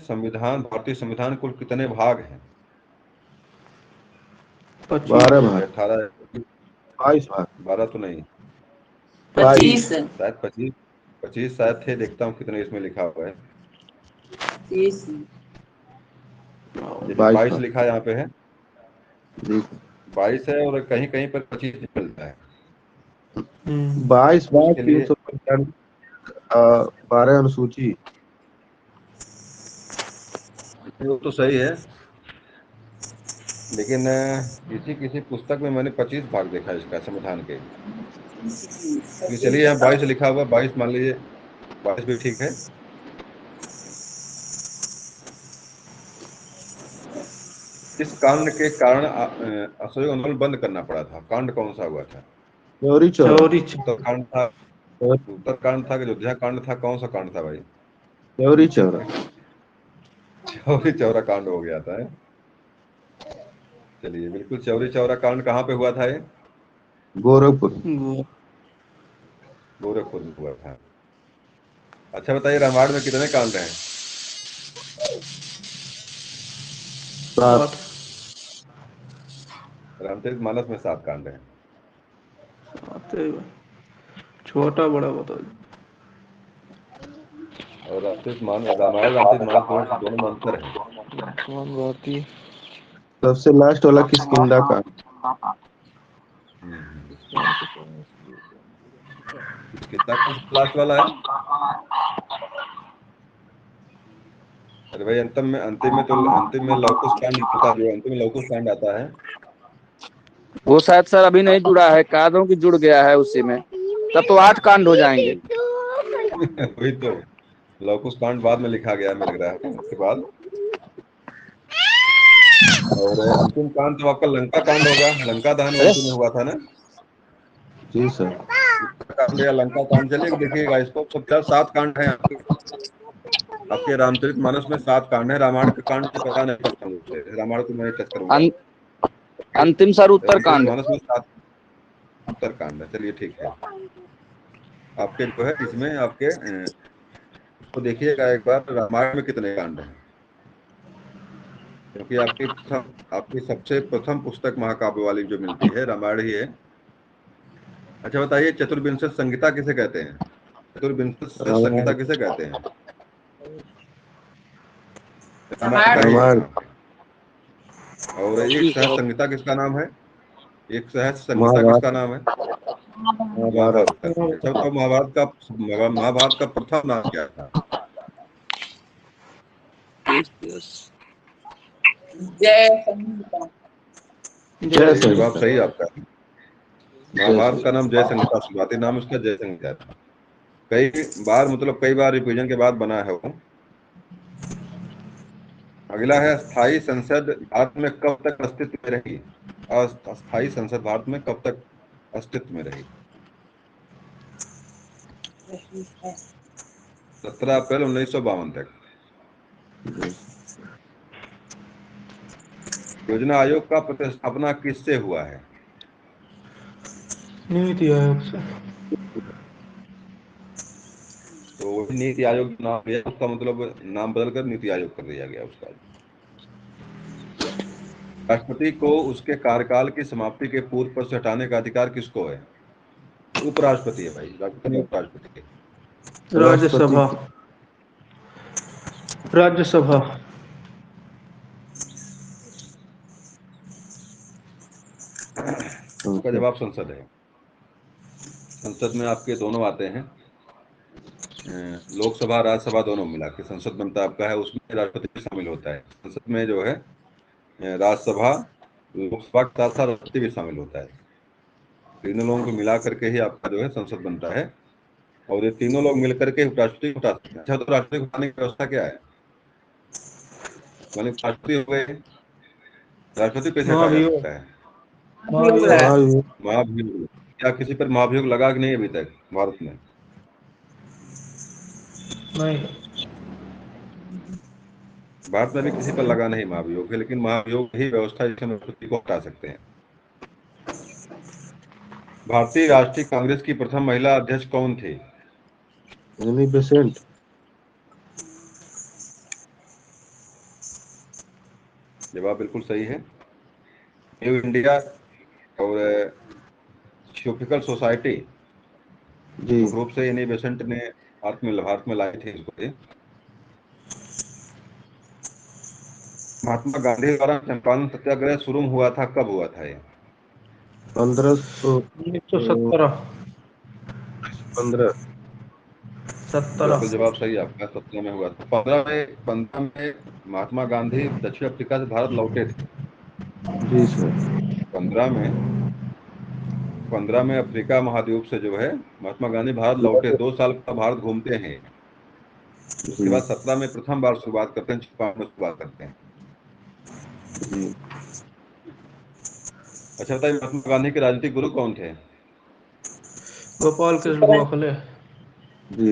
[SPEAKER 1] भारतीय संविधान कुल कितने भाग हैं?
[SPEAKER 3] 25।
[SPEAKER 2] 12 भाग,
[SPEAKER 1] 18?
[SPEAKER 2] 22 भाग,
[SPEAKER 1] 12 तो नहीं,
[SPEAKER 2] 22।
[SPEAKER 4] 25
[SPEAKER 1] शायद 25। 25 शायद थे, देखता हूँ कितने इसमें लिखा हुआ है।
[SPEAKER 4] 30
[SPEAKER 1] चलिए,
[SPEAKER 2] 22
[SPEAKER 1] 22
[SPEAKER 2] भाग।
[SPEAKER 1] लिखा यहाँ पे है।
[SPEAKER 2] जी
[SPEAKER 1] 22 है और कहीं कहीं पर 25 मिलता है।
[SPEAKER 2] 22 भाग,
[SPEAKER 1] इसके लिए
[SPEAKER 2] 395, 12 अनुसूची।
[SPEAKER 1] वो तो सही है, लेकिन किसी किसी पुस्तक में मैंने 25 भाग देखा इसका संविधान के। तो चलिए यहाँ 22 लिखा हुआ, 22 मान लीजिए, 22 भी ठीक है। इस कांड के कारण असहयोग आंदोलन बंद करना पड़ा था, कांड कौन सा हुआ था?
[SPEAKER 2] चौरी चौरा।
[SPEAKER 3] चौरी
[SPEAKER 1] उत्तरकांड था, उत्तरकांड था कि अयोध्या कांड था, कौन सा कांड था भाई?
[SPEAKER 2] चौरी चौरा।
[SPEAKER 1] चौरी चौरा कांड हो गया था। चलिए बिल्कुल, चौरी चौरा कांड कहाँ पे हुआ था ये?
[SPEAKER 2] गोरखपुर।
[SPEAKER 1] गोरखपुर में हुआ था। अच्छा बताइए, रामायण में कितने कांड हैं?
[SPEAKER 2] 7।
[SPEAKER 1] रामचरितमानस में 7 कांड हैं।
[SPEAKER 3] छोटा बड़ा बता दो।
[SPEAKER 1] और रामायण रामचरितमानस दोनों में अंतर है।
[SPEAKER 3] लक्ष्मण भारती
[SPEAKER 2] सबसे लास्ट वाला किष्किंधा का।
[SPEAKER 1] कितना लास्ट वाला है? अरे भाई, अंतिम में लव कुश कांड आता है, जो अंतिम में लव कुश कांड आता है।
[SPEAKER 5] वो शायद सर अभी नहीं जुड़ा है, कहा दूं कि जुड़ गया है उसी में, तब तो 8 कांड हो जाएंगे।
[SPEAKER 1] वही तो, लव कुश कांड बाद में लिखा गया मुझे लग रहा है उसके बाद। और अंतिम कांड तो आपका लंका कांड होगा, लंका दहन अंतिम में हुआ था ना?
[SPEAKER 2] जी सर।
[SPEAKER 1] कांड या लंका कांड, चलिए देखिएगा इसको। सब 7 कांड है आपके रामचरितमानस में, 7 कांड है। रामायण के कांड तो पता नहीं करता मुझे, रामायण को मैं टच करूंगा।
[SPEAKER 5] अंतिम सर उत्तरकांड।
[SPEAKER 1] रामचरितमानस में 7 उत्तरकांड है, चलिए ठीक है। आपके जो है इसमें आपके तो देखिएगा एक बार, रामायण में कितने कांड हैं, क्योंकि आपकी सबसे प्रथम पुस्तक महाकाव्य वाली जो मिलती है रामायण ही है। अच्छा बताइए, चतुर्विंशति संहिता किसे कहते हैं? चतुर्विंशति संहिता किसे कहते हैं?
[SPEAKER 2] रामायण।
[SPEAKER 1] और एक सहज संहिता किसका नाम है? एक सहज संहिता किसका नाम है? महाभारत का। अच्छा तो महाभारत का प्रथम नाम क्या था?
[SPEAKER 4] जय संहिता।
[SPEAKER 2] जय
[SPEAKER 1] जवाब
[SPEAKER 2] संहिता।
[SPEAKER 1] सही आपका। महाभारत का नाम जय संहिता, शुरुआती नाम उसका जय संहिता था। कई बार रिवीजन के बाद बना है वो। अगला है, स्थायी संसद भारत में कब तक अस्तित्व में रही? अस्थायी संसद भारत में कब तक अस्तित्व में रही? 17 अप्रैल 1952 तक। योजना आयोग का प्रतिस्थापना किससे हुआ है?
[SPEAKER 3] नीति आयोग से।
[SPEAKER 1] तो वही नीति आयोग नाम दिया, उसका मतलब नाम बदलकर नीति आयोग कर दिया गया उसका। राष्ट्रपति को उसके कार्यकाल की समाप्ति के पूर्व पद से हटाने का अधिकार किसको है? उपराष्ट्रपति है भाई, राष्ट्रपति उपराष्ट्रपति है।
[SPEAKER 3] राज्यसभा। राज्यसभा।
[SPEAKER 1] उसका जवाब संसद है। संसद में आपके दोनों आते हैं, लोकसभा राज्यसभा दोनों मिला के संसद बनता आपका है। उसमें राष्ट्रपति भी शामिल होता है। संसद में जो है राज्यसभा, लोकसभा के साथ साथ राष्ट्रपति भी शामिल होता है। तीनों लोगों को मिला करके ही आपका जो है संसद बनता है। और ये तीनों लोग मिलकर के राष्ट्रपति उठा सकते हैं। अच्छा तो राष्ट्रपति उठाने की व्यवस्था क्या है? माने राष्ट्रपति हो गए, राष्ट्रपति कैसे हटाया जा सकता है? महाभियोग। क्या किसी पर महाभियोग लगा कि नहीं अभी तक भारत में?
[SPEAKER 3] नहीं।
[SPEAKER 1] भारत में भी किसी पर लगा नहीं महाभियोग है, लेकिन महाभियोग ही व्यवस्था जिससे राष्ट्रपति को हटा सकते हैं। भारतीय राष्ट्रीय कांग्रेस की प्रथम महिला अध्यक्ष कौन थी?
[SPEAKER 2] Annie Besant.
[SPEAKER 1] जवाब बिल्कुल सही है। न्यू इंडिया और थियोसॉफिकल सोसाइटी
[SPEAKER 2] जी।
[SPEAKER 1] रूप से एनी बेसेंट ने भारत में लाई थी इसको। महात्मा गांधी द्वारा चंपारण सत्याग्रह शुरू हुआ था, कब हुआ था ये?
[SPEAKER 2] 1517।
[SPEAKER 3] 1917।
[SPEAKER 2] 15।
[SPEAKER 3] 17।
[SPEAKER 1] बिल्कुल जवाब सही है आपका, 17 में हुआ था। 15 में महात्मा गांधी दक्षिण अफ्रीका से भारत लौटे थे।
[SPEAKER 2] जी सर।
[SPEAKER 1] 15 में अफ्रीका महाद्वीप से जो है महात्मा गांधी भारत लौटे, 2 साल का भारत घूमते हैं। उसके
[SPEAKER 2] जी
[SPEAKER 1] बाद 17 में प्रथम बार शुरुआत करते हैं, 56 में शुरुआत करते हैं।
[SPEAKER 2] जी
[SPEAKER 1] अच्छा बताइए, महात्मा गांधी के राजनीतिक गुरु कौन थे?
[SPEAKER 3] गोपाल कृष्ण गोखले।
[SPEAKER 2] जी।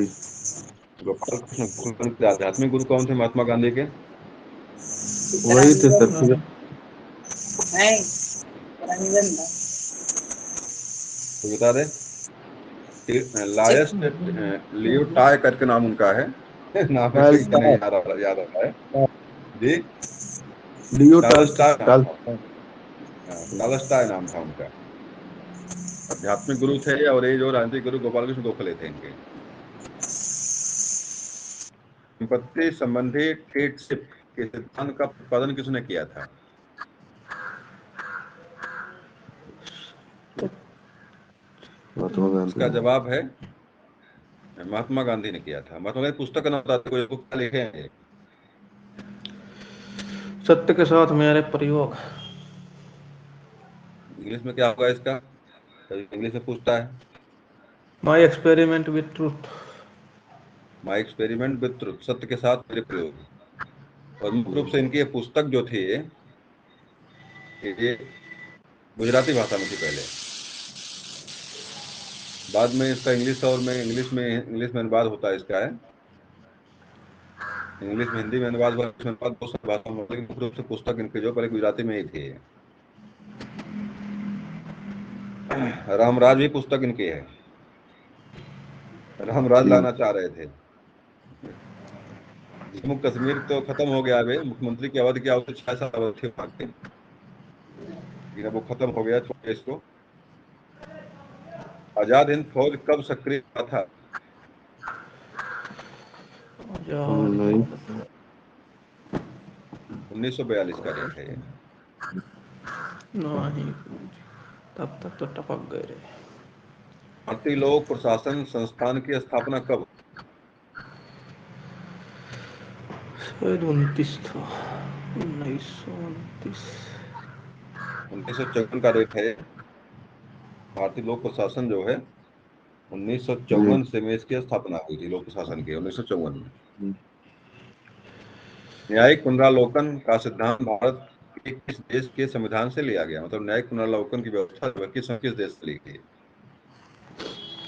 [SPEAKER 1] गोपाल कृष्ण गोखले के आध्यात्मिक गुरु कौन थे महात्मा गांधी के?
[SPEAKER 2] वही थे सर फिर।
[SPEAKER 4] नहीं, रंजन था।
[SPEAKER 1] तो बता दे। लायस लियो टाय करके नाम उनका है। नाम है सही नहीं याद आ रहा है जी।
[SPEAKER 2] लियो
[SPEAKER 1] चार्ल्स टाय नाम था।
[SPEAKER 2] टाल्स्टॉय।
[SPEAKER 1] हाँ, चार्ल्स टाय नाम था उनका। आध्यात्मिक गुरु थे, और ये जो राजनीतिक गुरु गोपाल कृष्ण गोखले थे इनके। संपत्ति संबंधी ट्रेडशिप के सिद्धांत का प्रतिपादन किसने किया था?
[SPEAKER 2] महात्मा
[SPEAKER 1] इसका
[SPEAKER 2] गांधी।
[SPEAKER 1] जवाब है महात्मा गांधी ने किया था। महात्मा गांधी पुस्तक का नाम बताते, कोई बुक क्या लिखे हैं?
[SPEAKER 3] सत्य के साथ मेरे प्रयोग।
[SPEAKER 1] इंग्लिश में क्या होगा इसका? इंग्लिश में पूछता है।
[SPEAKER 3] My experiment with truth.
[SPEAKER 1] My experiment with truth, सत्य के साथ मेरे प्रयोग। और मुख्य रूप से इनकी ये पुस्तक जो थी, ये गुजराती भाषा में थी पहले। बाद में इसका इंग्लिश में अनुवाद होता है इसका है। इंग्लिश में, हिंदी में अनुवाद हुआ, इसमें अनुवाद बहुत सारी भाषाओं में, लेकिन मुख्य रूप से पुस्तक इनके जो पहले गुजराती में ही थी। रामराज भी पुस्तक इनकी है। रामराज
[SPEAKER 2] जी
[SPEAKER 1] लाना चाह रहे थे। जम्मू कश्मीर तो खत्म हो गया, अभी मुख्यमंत्री की अवधि क्या होती, 6 साल अवधि थी वहाँ की, लेकिन अब वो खत्म हो गया, छोड़िए इसको। आजाद हिंद फौज कब सक्रिय हुआ था?
[SPEAKER 2] नहीं।
[SPEAKER 1] 1942 का डेट है ये।
[SPEAKER 3] नहीं, तब तक तो टपक गए रे।
[SPEAKER 1] भारतीय लोक प्रशासन संस्थान की स्थापना कब?
[SPEAKER 3] शायद 29 था, 1929।
[SPEAKER 1] 1954 का डेट है ये। भारतीय लोक प्रशासन जो है,
[SPEAKER 2] जी
[SPEAKER 1] 1954 से में इसकी स्थापना हुई थी, लोक प्रशासन की 1954 में। न्यायिक पुनरावलोकन का सिद्धांत भारत के किस देश के संविधान से लिया गया? मतलब न्यायिक पुनरावलोकन की व्यवस्था जो है, किस देश से ली गई?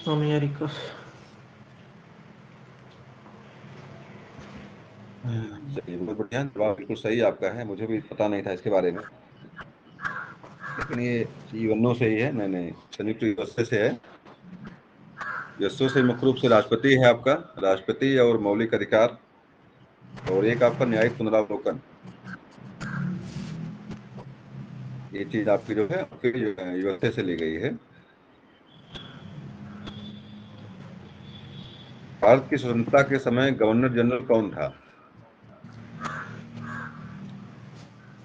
[SPEAKER 3] अमेरिका।
[SPEAKER 1] सही, बहुत बढ़िया जवाब, बिल्कुल सही आपका है। मुझे भी पता नहीं था इसके बारे में, लेकिन ये यूएनओ से ही है। नहीं, संयुक्त यूएसए से है। यूएसओ से मुख्य रूप से राष्ट्रपति है आपका, राष्ट्रपति और मौलिक अधिकार, और एक आपका न्यायिक पुनरावलोकन। ये चीज आपकी जो है, आपके यूएसए से ली गई है। भारत की स्वतंत्रता के समय गवर्नर जनरल कौन था?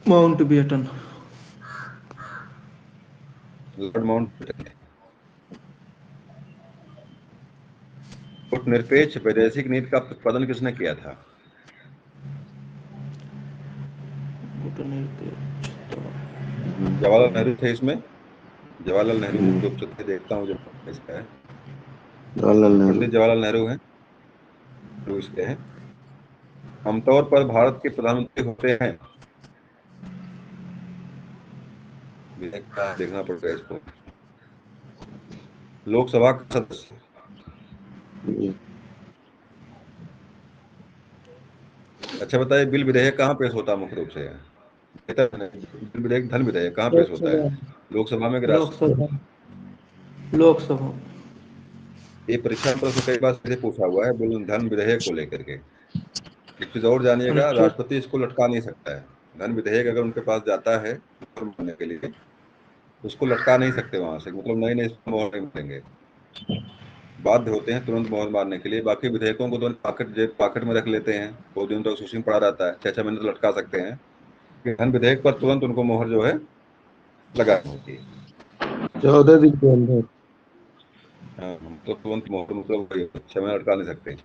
[SPEAKER 3] Mountbatten.
[SPEAKER 1] Lord Mountbatten. गुटनिरपेक्ष वैदेशिक नीति का प्रतिपादन किसने किया था? जवाहरलाल नेहरू थे इसमें। जवाहरलाल नेहरू
[SPEAKER 2] जी।
[SPEAKER 1] मुख्य रूप से थे, देखता हूँ जो इसका है।
[SPEAKER 2] जवाहरलाल नेहरू।
[SPEAKER 1] पंडित जवाहरलाल नेहरू हैं, जो इसके हैं। आमतौर पर भारत के प्रधानमंत्री होते हैं, देखना पड़ेगा इसको। लोकसभा का सदस्य।
[SPEAKER 2] जी
[SPEAKER 1] अच्छा बताइए, बिल विधेयक कहाँ पेश होता है मुख्य रूप से? बिल विधेयक, धन विधेयक कहाँ पेश होता है?
[SPEAKER 3] लोकसभा।
[SPEAKER 1] लोकसभा में कि राष्ट्रसभा?
[SPEAKER 3] लोकसभा। लोकसभा।
[SPEAKER 1] ये परीक्षा में प्रश्न कई बार से पूछा हुआ है, बिल धन विधेयक को लेकर के। एक चीज और जानिएगा,
[SPEAKER 3] अनुच्छेद।
[SPEAKER 1] राष्ट्रपति इसको लटका नहीं सकता है। धन विधेयक अगर उनके पास जाता है करने के लिए, तो उसको लटका नहीं सकते वहां से, मतलब नए नए मोहर नहीं मिलेंगे। बाध्य होते हैं तुरंत मोहर मारने के लिए। बाकी विधेयकों को तो पॉकेट में रख लेते हैं, 2 दिन तक सूची में पड़ा रहता है, 6 6 महीने तो लटका सकते हैं। धन विधेयक पर तुरंत उनको मोहर जो है लगानी होती है।
[SPEAKER 2] 14 दिन के अंदर।
[SPEAKER 1] हाँ, हम तो तुरंत मोहर, मतलब 6 महीने लटका नहीं सकते।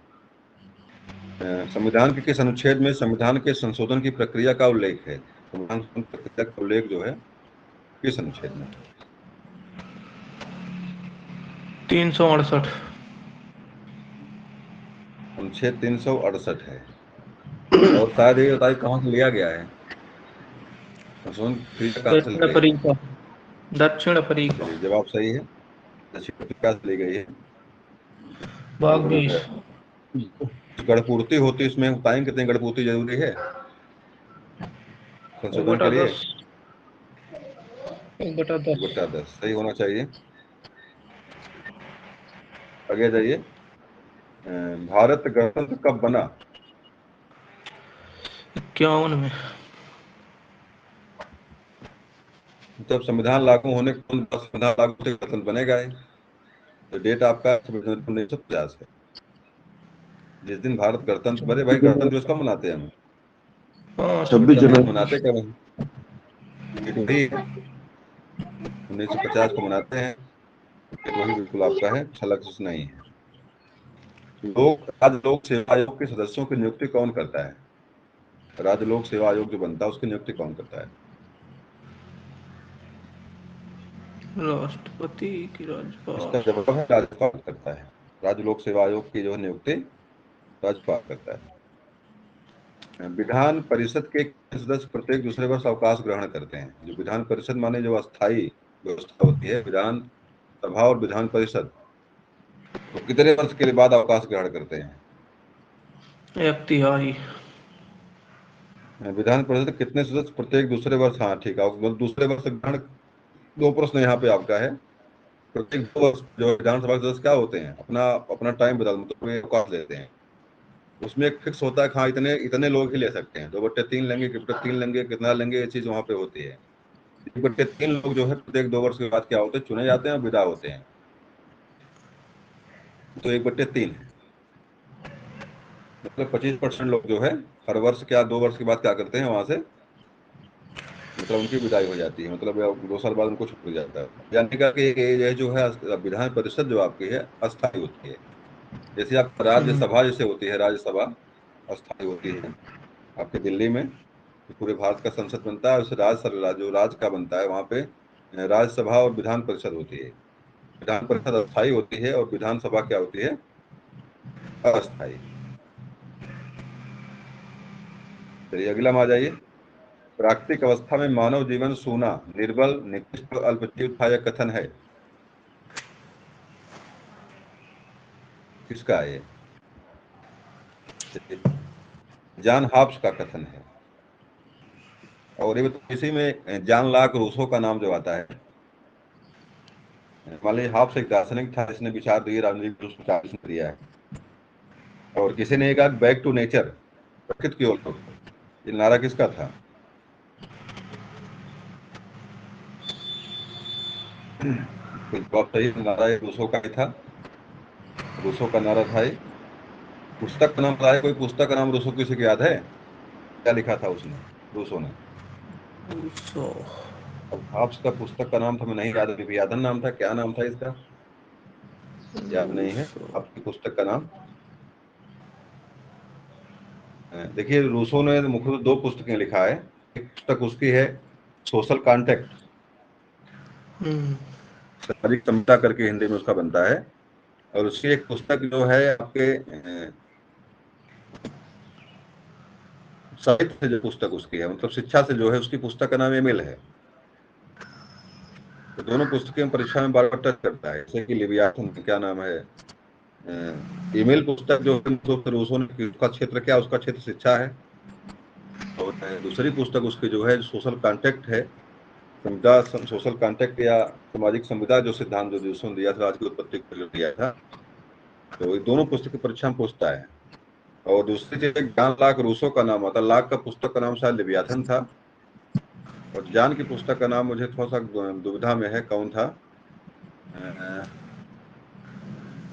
[SPEAKER 1] संविधान के किस अनुच्छेद में संविधान के संशोधन की प्रक्रिया का उल्लेख है? संविधान संशोधन प्रक्रिया का उल्लेख जो है किस अनुच्छेद में?
[SPEAKER 3] 368।
[SPEAKER 1] अनुच्छेद 368 है। और शायद ये बताइए कहाँ से लिया गया है? संशोधन प्रक्रिया कहाँ से ली
[SPEAKER 3] दक्षिण
[SPEAKER 1] गई?
[SPEAKER 3] अफ्रीका। दक्षिण अफ्रीका।
[SPEAKER 1] चलिए, जवाब सही है, दक्षिण अफ्रीका से ली गई है।
[SPEAKER 3] भाग
[SPEAKER 1] और
[SPEAKER 3] 20।
[SPEAKER 1] गणपूर्ति होती है इसमें, बताएं कितनी गणपूर्ति जरूरी है संशोधन के लिए?
[SPEAKER 3] 1/10। 1/10।
[SPEAKER 1] 1/10 सही होना चाहिए। आगे जाइए। भारत गणतंत्र कब बना?
[SPEAKER 3] 51 में।
[SPEAKER 1] जब संविधान लागू होने के तुरंत बाद संविधान लागू होते ही गणतंत्र बनेगा ही। तो डेट आपका 1950 है, जिस दिन भारत गणतंत्र बने। भाई, गणतंत्र दिवस कब मनाते हैं हम?
[SPEAKER 3] हाँ,
[SPEAKER 2] 26 जनवरी।
[SPEAKER 1] मनाते कब हैं? डेट वही है, 1950 को मनाते हैं। डेट वही बिल्कुल आपका है, छलक नहीं है। राज्य लोक सेवा आयोग के सदस्यों की नियुक्ति कौन करता है? राज्य लोक सेवा आयोग जो बनता है उसकी नियुक्ति कौन करता है?
[SPEAKER 3] राष्ट्रपति की
[SPEAKER 1] इसका
[SPEAKER 3] राज्यपाल।
[SPEAKER 1] जवाब है राज्यपाल करता है। राज्य लोक सेवा आयोग की जो है नियुक्ति राज्यपाल करता है। विधान परिषद के सदस्य प्रत्येक दूसरे वर्ष अवकाश ग्रहण करते हैं। जो विधान परिषद माने जो अस्थायी व्यवस्था होती है, विधान सभा और विधान परिषद, तो कितने वर्ष के लिए बाद अवकाश ग्रहण करते हैं?
[SPEAKER 3] 1/3।
[SPEAKER 1] विधान परिषद कितने सदस्य प्रत्येक दूसरे वर्ष? हाँ ठीक है, मतलब दूसरे वर्ष ग्रहण। दो प्रश्न यहाँ पे आपका है। प्रत्येक 2 वर्ष जो विधानसभा के सदस्य क्या होते हैं, अपना अपना टाइम बदल, मतलब अवकाश लेते हैं। उसमें एक फिक्स होता है कि हाँ इतने इतने लोग ही ले सकते हैं, 2/3 लेंगे, 1/3 लेंगे, कितना लेंगे, ये चीज वहां पे होती है। 1/3 लोग जो है प्रत्येक 2 वर्ष के बाद क्या होते हैं, चुने जाते हैं और विदा होते हैं। तो 1/3 है, मतलब 25% लोग जो है हर वर्ष क्या 2 वर्ष के बाद क्या करते हैं वहां से, मतलब उनकी विदाई हो जाती है, मतलब 2 साल बाद उनको छोड़ दिया जाता है। यानी कि ये जो है विधान परिषद जो आपकी है अस्थायी होती है। जैसे आपका राज्यसभा जैसे होती है, राज्यसभा अस्थायी होती है आपके दिल्ली में, पूरे भारत का संसद बनता है, उसे जो राज्य का बनता है वहां पे राज्यसभा और विधान परिषद होती है। विधान परिषद अस्थायी होती है और विधानसभा क्या होती है, अस्थायी। चलिए अगला में आ जाइए। प्राकृतिक अवस्था में मानव जीवन सूना, निर्बल, निकृष्ट, अल्पजीव था, यह कथन है किसका है ये? जॉन हॉब्स का कथन है। और ये तो इसी में जॉन लॉक रूसो का नाम जो आता है। मान लीजिए हॉब्स एक दार्शनिक था जिसने विचार दिए, राजनीतिक रूप से जिसने दिया है। और किसी ने कहा बैक टू नेचर, प्रकृति की ओर लौटो, ये नारा किसका था? जवाब सही, नारा ये रूसो का ही था। रूसो का नारा था ये। पुस्तक का नाम बताया, कोई पुस्तक का नाम रूसो किसी को याद है? क्या लिखा था उसने, रूसो ने?
[SPEAKER 3] रूसो।
[SPEAKER 1] अब हॉब्स का पुस्तक का नाम तो हमें नहीं याद, विभियादन नाम था, क्या नाम था इसका याद नहीं है
[SPEAKER 3] रूसो।
[SPEAKER 1] आपकी पुस्तक का नाम। देखिए रूसो ने मुख्य 2 पुस्तकें लिखा है। एक पुस्तक उसकी है सोशल कॉन्टेक्ट, सामाजिक समता करके हिंदी में उसका बनता है। और उसकी एक पुस्तक जो है आपके साहित्य जो पुस्तक उसकी है, मतलब शिक्षा से जो है, उसकी पुस्तक का नाम एमिल है। तो दोनों पुस्तकें परीक्षा में बार बार टच करता है, जैसे कि लिवियाथन, क्या नाम है, ईमेल पुस्तक जो है, तो फिर उसने उसका क्षेत्र क्या, उसका क्षेत्र शिक्षा है। और दूसरी पुस्तक उसकी जो है सोशल कॉन्टेक्ट है, संविदा सोशल कॉन्टेक्ट या सामाजिक संविदा, जो सिद्धांत जो उसने दिया था, आज की उत्पत्ति को जो दिया था। तो ये दोनों पुस्तक परीक्षा में पूछता है। और दूसरी चीज जॉन लॉक रूसो का नाम आता, लॉक का पुस्तक का नाम शायद लिवियाथन था। और जॉन की पुस्तक का नाम मुझे थोड़ा सा दुविधा में है, कौन था,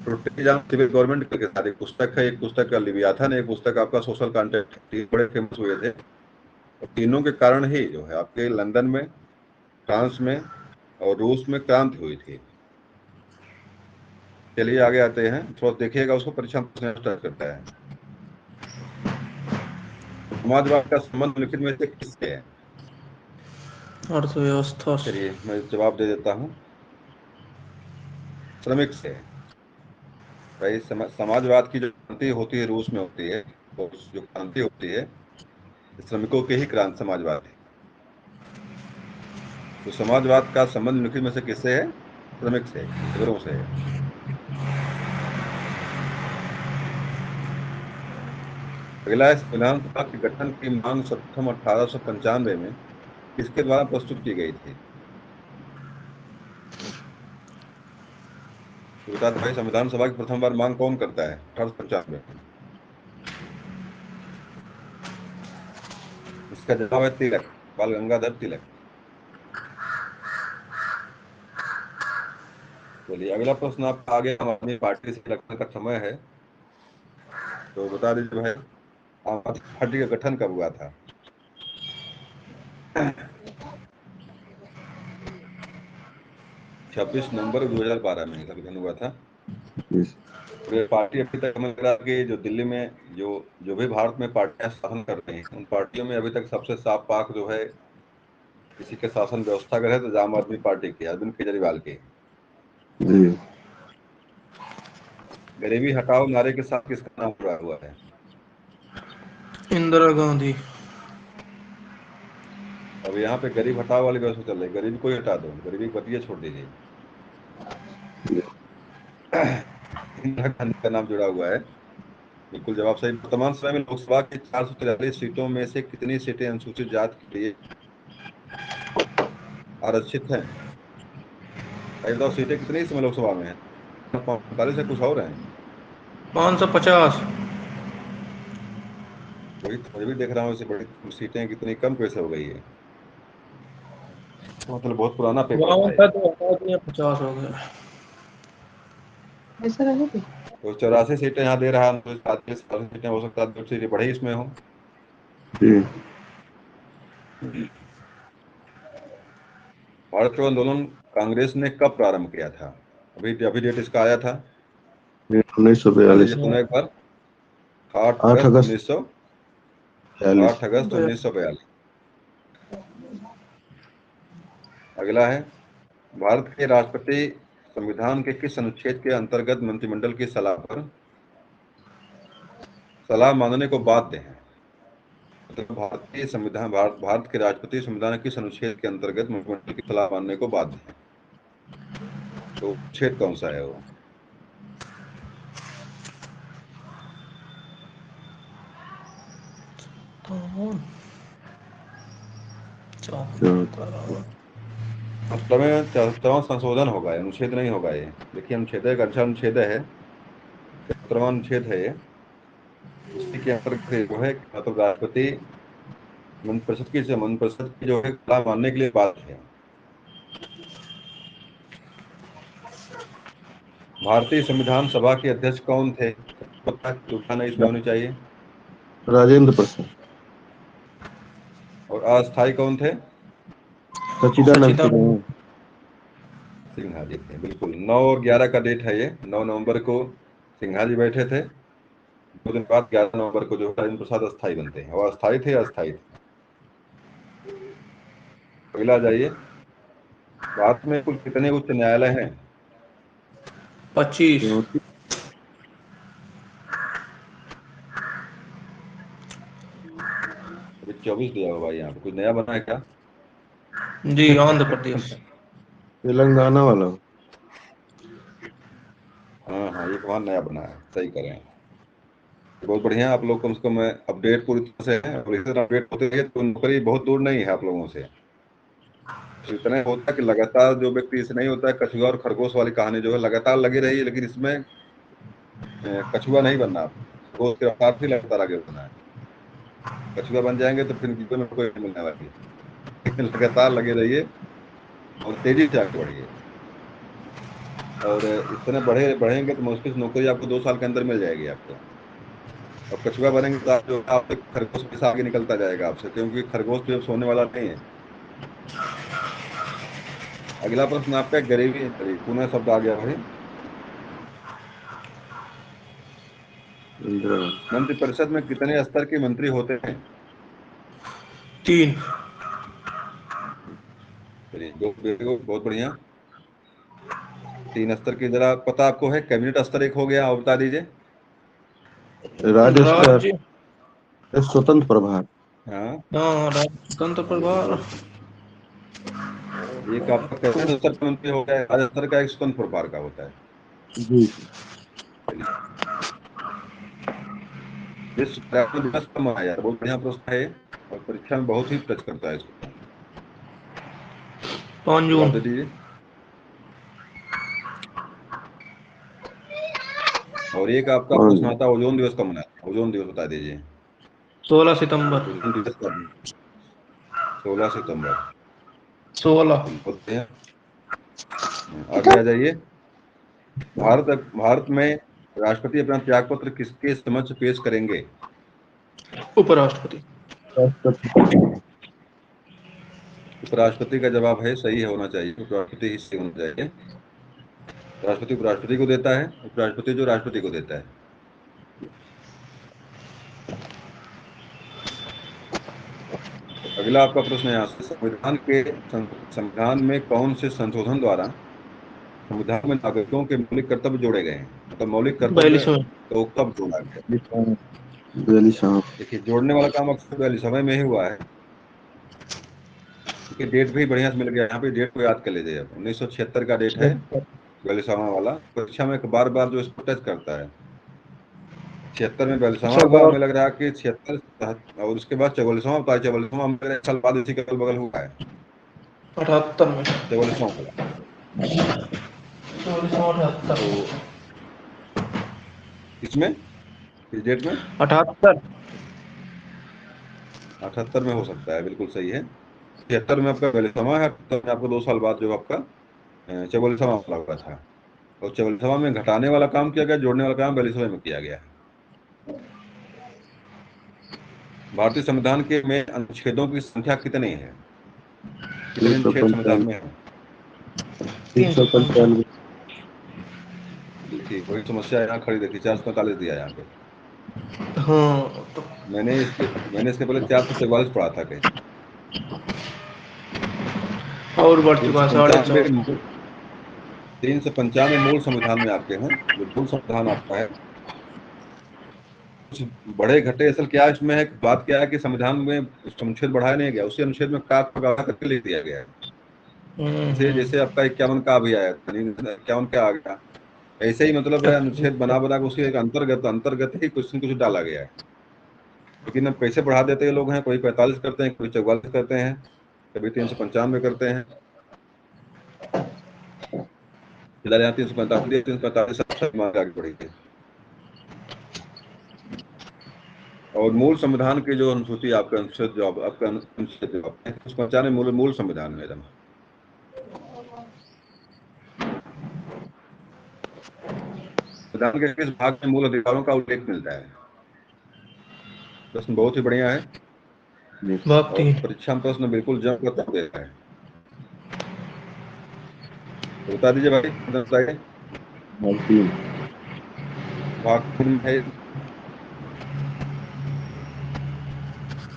[SPEAKER 1] जॉन सिविल गवर्नमेंट के साथ एक पुस्तक है, एक पुस्तक का लिवियाथन, एक पुस्तक आपका सोशल कॉन्टेक्ट। तीन बड़े फेमस हुए थे, और तीनों के कारण ही जो है आपके लंदन में, फ्रांस में और रूस में क्रांति हुई थी। चलिए आगे आते हैं, थोड़ा देखिएगा उसको, परीक्षा में करता है। समाजवाद का संबंध निम्नलिखित में से किससे है?
[SPEAKER 3] अर्थव्यवस्था से।
[SPEAKER 1] चलिए मैं जवाब दे देता हूँ, श्रमिक से है। भाई समाजवाद की जो क्रांति होती है रूस में होती है, तो जो क्रांति होती है श्रमिकों के ही क्रांति समाजवाद है। तो समाजवाद का संबंध निम्नलिखित में से किससे है? श्रमिक से, लेबरों से है। अगला है, संविधान सभा के गठन की मांग सर्वप्रथम 1895 में किसके द्वारा प्रस्तुत की गई थी? तो बता दो भाई, संविधान सभा की प्रथम बार मांग कौन करता है 1895 में? इसका जवाब है तिलक, बाल गंगाधर तिलक। चलिए अगला प्रश्न आपका आगे आम आदमी पार्टी से लगने का समय है, तो बता दीजिए भाई, आम आदमी पार्टी का गठन कब हुआ था? 26 नवंबर 2012 में इसका गठन हुआ था। और ये पार्टी अभी तक हमें लग रहा है कि जो दिल्ली में जो जो भी भारत में पार्टियां शासन कर रही हैं, उन पार्टियों में अभी तक सबसे साफ पाक जो है किसी के शासन व्यवस्था अगर है तो आम आदमी पार्टी की, अरविंद केजरीवाल की।
[SPEAKER 2] जी।
[SPEAKER 1] गरीबी हटाओ नारे के साथ किसका नाम जुड़ा हुआ है?
[SPEAKER 3] इंदिरा गांधी।
[SPEAKER 1] अब यहाँ पे गरीब हटाओ वाली व्यवस्था चल रही है, गरीबी को ही हटा दो, गरीबी को बतिया छोड़ दीजिए। इंदिरा गांधी का नाम जुड़ा हुआ है, बिल्कुल जवाब सही। वर्तमान समय में लोकसभा की 443 सीटों में से कितनी सीटें अनुसूचित जाति के लिए आरक्षित हैं? भाई बताओ, सीटें कितनी इस समय लोकसभा में है? 45 है, कुछ और है?
[SPEAKER 3] 550।
[SPEAKER 1] वही तो मैं भी देख रहा हूँ, इससे बड़ी सीटें कितनी कम कैसे हो गई है? मतलब बहुत पुराना पेपर था
[SPEAKER 3] 52
[SPEAKER 1] ये।
[SPEAKER 3] था तो हटा दिया, 50 हो गया।
[SPEAKER 4] ऐसा रहे थे।
[SPEAKER 1] तो 84 सीटें यहाँ दे रहा है, तो 40 सीटें हो सकता है, 2 सीटें बढ़ी इसमें हो।
[SPEAKER 2] जी।
[SPEAKER 1] भारत छोड़ो आंदोलन कांग्रेस ने कब प्रारंभ किया था? अभी अभी डेट इसका आया था,
[SPEAKER 2] 1942।
[SPEAKER 1] सुनो एक बार। 8
[SPEAKER 2] 8
[SPEAKER 1] अगस्त
[SPEAKER 2] अगस्त
[SPEAKER 1] 1900
[SPEAKER 2] 42।
[SPEAKER 1] 8 अगस्त 1942। अगला है, भारत के राष्ट्रपति संविधान के किस अनुच्छेद के अंतर्गत मंत्रिमंडल की सलाह मानने को बाध्य है? मतलब भारतीय संविधान, भारत के राष्ट्रपति संविधान के किस अनुच्छेद के अंतर्गत मंत्रिमंडल की सलाह मानने को बाध्य है? तो अनुच्छेद कौन सा है वो? मतलब में 74वां संशोधन होगा, अनुच्छेद नहीं होगा ये। देखिए अनुच्छेद एक अच्छा अनुच्छेद है, 74वां अनुच्छेद है ये। इसी के अंतर्गत जो है मतलब राष्ट्रपति मंत्रिपरिषद की जो है सलाह मानने के लिए बाध्य है। भारतीय संविधान सभा के अध्यक्ष कौन थे? पता है, दुविधा नहीं इसमें होनी चाहिए।
[SPEAKER 2] राजेंद्र प्रसाद।
[SPEAKER 1] और अस्थायी कौन थे?
[SPEAKER 2] सच्चिदानंद
[SPEAKER 3] सच्चिदानंद।
[SPEAKER 1] सिन्हा जी थे, बिल्कुल। 9 और 11 का डेट है ये। 9 नवंबर को सिन्हा जी बैठे थे, 2 दिन बाद 11 नवंबर को जो है राजेंद्र प्रसाद अस्थायी बनते हैं। और अस्थायी थे, अस्थायी थे। अगला जाइए, भारत में कुल कितने उच्च न्यायालय हैं?
[SPEAKER 3] 25।
[SPEAKER 1] 24 दिया हुआ है यहाँ पे, कुछ नया बना है क्या?
[SPEAKER 3] जी, आंध्र प्रदेश।
[SPEAKER 2] तेलंगाना वाला।
[SPEAKER 1] हाँ हाँ, ये वहाँ नया बना है, सही करें। बहुत बढ़िया, आप लोग कम से कम अपडेट पूरी तरह से है, और इसी तरह अपडेट होते रहिए तो नौकरी बहुत दूर नहीं है आप लोगों से। तो इतना होता है कि लगातार जो व्यक्ति इसे नहीं होता है, कछुआ और खरगोश वाली कहानी जो है लगातार लगी रही है, लेकिन इसमें कछुआ नहीं बनना, खरगोश के रफ्तार से लगातार आगे बढ़ना है। कछुआ बन जाएंगे तो फिर जीवन में कोई नहीं मिलने वाली है। लेकिन लगातार लगे रहिए और तेजी से आगे बढ़िए। और इतने बढ़ेंगे तो मुश्किल से नौकरी आपको 2 साल के अंदर मिल जाएगी आपको। और कछुआ बनेंगे तो आप खरगोश के आगे निकलता जाएगा आपसे, क्योंकि खरगोश तो अब सोने वाला नहीं है। अगला प्रश्न आपका, गरीबी, पुनः शब्द आ गया भाई।
[SPEAKER 2] इंदिरा।
[SPEAKER 1] मंत्रिपरिषद में कितने स्तर के मंत्री होते हैं?
[SPEAKER 3] 3।
[SPEAKER 1] चलिए बहुत बढ़िया। 3 स्तर की जरा पता आपको है, कैबिनेट स्तर एक हो गया, और बता दीजिए।
[SPEAKER 2] राज्य स्तर,
[SPEAKER 3] राज्य,
[SPEAKER 2] स्वतंत्र प्रभार।
[SPEAKER 1] हाँ,
[SPEAKER 3] हाँ राज्य स्वतंत्र प्रभार।
[SPEAKER 1] एक आपका कैबिनेट स्तर का मंत्री हो गया, राज्य स्तर का एक स्वतंत्र प्रभार का होता है।
[SPEAKER 2] जी।
[SPEAKER 1] चलिए, विश्व पर्यावरण दिवस कब मनाया जाता है? बहुत बढ़िया प्रश्न है और परीक्षा में बहुत ही टच करता है इसको।
[SPEAKER 3] 5
[SPEAKER 1] जवाब
[SPEAKER 3] जून।
[SPEAKER 1] दे दीजिए। और एक आपका
[SPEAKER 2] और
[SPEAKER 1] प्रश्न आता है, ओजोन दिवस कब मनाते हैं? ओजोन दिवस बता दीजिए।
[SPEAKER 3] 16 सितंबर।
[SPEAKER 1] ओजोन दिवस कब? 16 सितंबर।
[SPEAKER 3] 16।
[SPEAKER 1] होते हैं। आगे आ जाइए। भारत में राष्ट्रपति अपना त्याग पत्र किसके समक्ष पेश करेंगे?
[SPEAKER 3] उपराष्ट्रपति।
[SPEAKER 1] उपराष्ट्रपति का जवाब है, सही होना चाहिए, उपराष्ट्रपति ही सही होना चाहिए। राष्ट्रपति उपराष्ट्रपति को देता है, उपराष्ट्रपति जो राष्ट्रपति को देता है। अगला आपका प्रश्न है यहाँ से, संविधान में कौन से संशोधन द्वारा संविधान में नागरिकों के मौलिक कर्तव्य जोड़े गए हैं? मतलब मौलिक कर्तव्य
[SPEAKER 3] 42वें।
[SPEAKER 1] तो कब जोड़ा गया?
[SPEAKER 2] 42।
[SPEAKER 1] देखिए, जोड़ने वाला काम अक्सर पहले समय में ही हुआ है, क्योंकि डेट भी बढ़िया से मिल गया। यहाँ पे डेट को याद कर लीजिए, अब 1976 का डेट है 42वां वाला। परीक्षा में बार बार जो इसको टच करता है, 76 में 42वां हुआ, हमें लग रहा है कि 76 और उसके बाद 44वां होता है। 44वां हमें लग रहा है 1 साल बाद इसी के अगल बगल हुआ है,
[SPEAKER 3] 78 में।
[SPEAKER 1] 44वां वाला।
[SPEAKER 3] 78।
[SPEAKER 1] तो इसमें, इस डेट में
[SPEAKER 3] 78।
[SPEAKER 1] 78 में हो सकता है, बिल्कुल सही है। 76 में आपका 42वां है, 78 में आपको 2 साल बाद जो आपका 44वां वाला हुआ था। और 44वां में घटाने वाला काम किया गया, जोड़ने वाला काम 42वें में किया गया है। भारतीय संविधान के में अनुच्छेदों की संख्या कितनी है? कितने अनुच्छेद संविधान
[SPEAKER 2] 395।
[SPEAKER 1] में है?
[SPEAKER 3] 395।
[SPEAKER 2] 395।
[SPEAKER 1] ठीक, वही समस्या यहाँ खड़ी देखी, 445 दिया है यहाँ पे।
[SPEAKER 3] हाँ तो
[SPEAKER 1] मैंने इसके पहले 444 पढ़ा था कहीं।
[SPEAKER 3] और बढ़
[SPEAKER 1] तीन
[SPEAKER 3] चुका
[SPEAKER 1] सौ
[SPEAKER 3] है
[SPEAKER 1] पंचानवे
[SPEAKER 3] 4.5।
[SPEAKER 1] 395 मूल संविधान में आपके हैं। जो मूल संविधान आपका है, कुछ बढ़े घटे असल क्या इसमें है, बात क्या है कि संविधान में अनुच्छेद बढ़ाया नहीं गया, उसी अनुच्छेद में काट पका करके लिख दिया गया है। जैसे
[SPEAKER 3] हम्म।
[SPEAKER 1] जैसे आपका 51 का भी आया, 51 का आ गया, ऐसे ही मतलब है, अनुच्छेद बना बना के उसी एक अंतर्गत अंतर्गत ही कुछ न कुछ डाला गया है। लेकिन अब कैसे बढ़ा देते हैं लोग हैं, कोई 45 करते हैं, कोई 44 करते हैं, कभी 395 करते हैं। फिलहाल यहाँ 345 345 आगे बढ़ी थी। और मूल संविधान की जो अनुसूची आपका अनुच्छेद जो आपका अनुच्छेद जो आपका 395 मूल मूल संविधान में एकदम संविधान के किस भाग में मूल अधिकारों का उल्लेख मिलता है? प्रश्न बहुत ही बढ़िया है
[SPEAKER 3] भाग
[SPEAKER 1] और
[SPEAKER 3] 3।
[SPEAKER 1] परीक्षा में प्रश्न बिल्कुल जम कर तक देता है। तो बता दीजिए भाई, बताइए।
[SPEAKER 2] भाग 3।
[SPEAKER 1] भाग 3 में है।